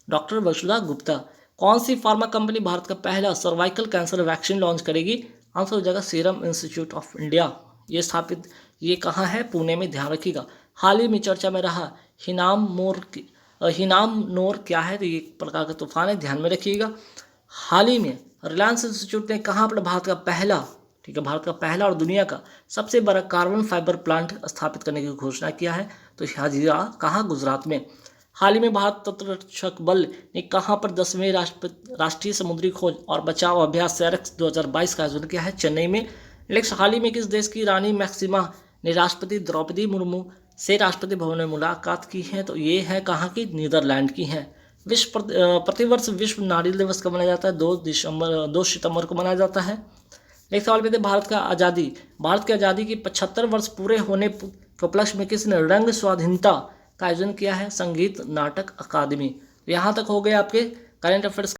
डॉक्टर वसुधा गुप्ता। कौन सी फार्मा कंपनी भारत का पहला सर्वाइकल कैंसर वैक्सीन लॉन्च करेगी? आंसर हो जाएगा सीरम इंस्टीट्यूट ऑफ इंडिया। ये कहाँ है? पुणे में, ध्यान रखिएगा। हाल ही में चर्चा में रहा हिनाम नोर क्या है? तो ये एक प्रकार का तूफान है, ध्यान में रखिएगा। हाल ही में रिलायंस इंस्टीट्यूट ने कहाँ पर भारत का पहला और दुनिया का सबसे बड़ा कार्बन फाइबर प्लांट स्थापित करने की घोषणा किया है? तो हाजिरा कहाँ? गुजरात में। हाल ही में भारत तटरक्षक बल ने कहाँ पर 10वें राष्ट्रीय समुद्री खोज और बचाव अभ्यास SEREX 2022 का आयोजन किया है? चेन्नई में। नेक्स्ट, हाल ही में किस देश की रानी मैक्सिमा ने राष्ट्रपति द्रौपदी मुर्मू से राष्ट्रपति भवन में मुलाकात की है? तो ये है कहाँ की? नीदरलैंड की है। प्रतिवर्ष विश्व नारियल दिवस कब मनाया जाता है? 2 सितंबर को मनाया जाता है। नेक्स्ट सवाल पे थे भारत की आज़ादी की 75 वर्ष पूरे होने के उपलक्ष्य में किसने रंग स्वाधीनता का आयोजन किया है? संगीत नाटक अकादमी। यहाँ तक हो गए आपके करंट अफेयर्स।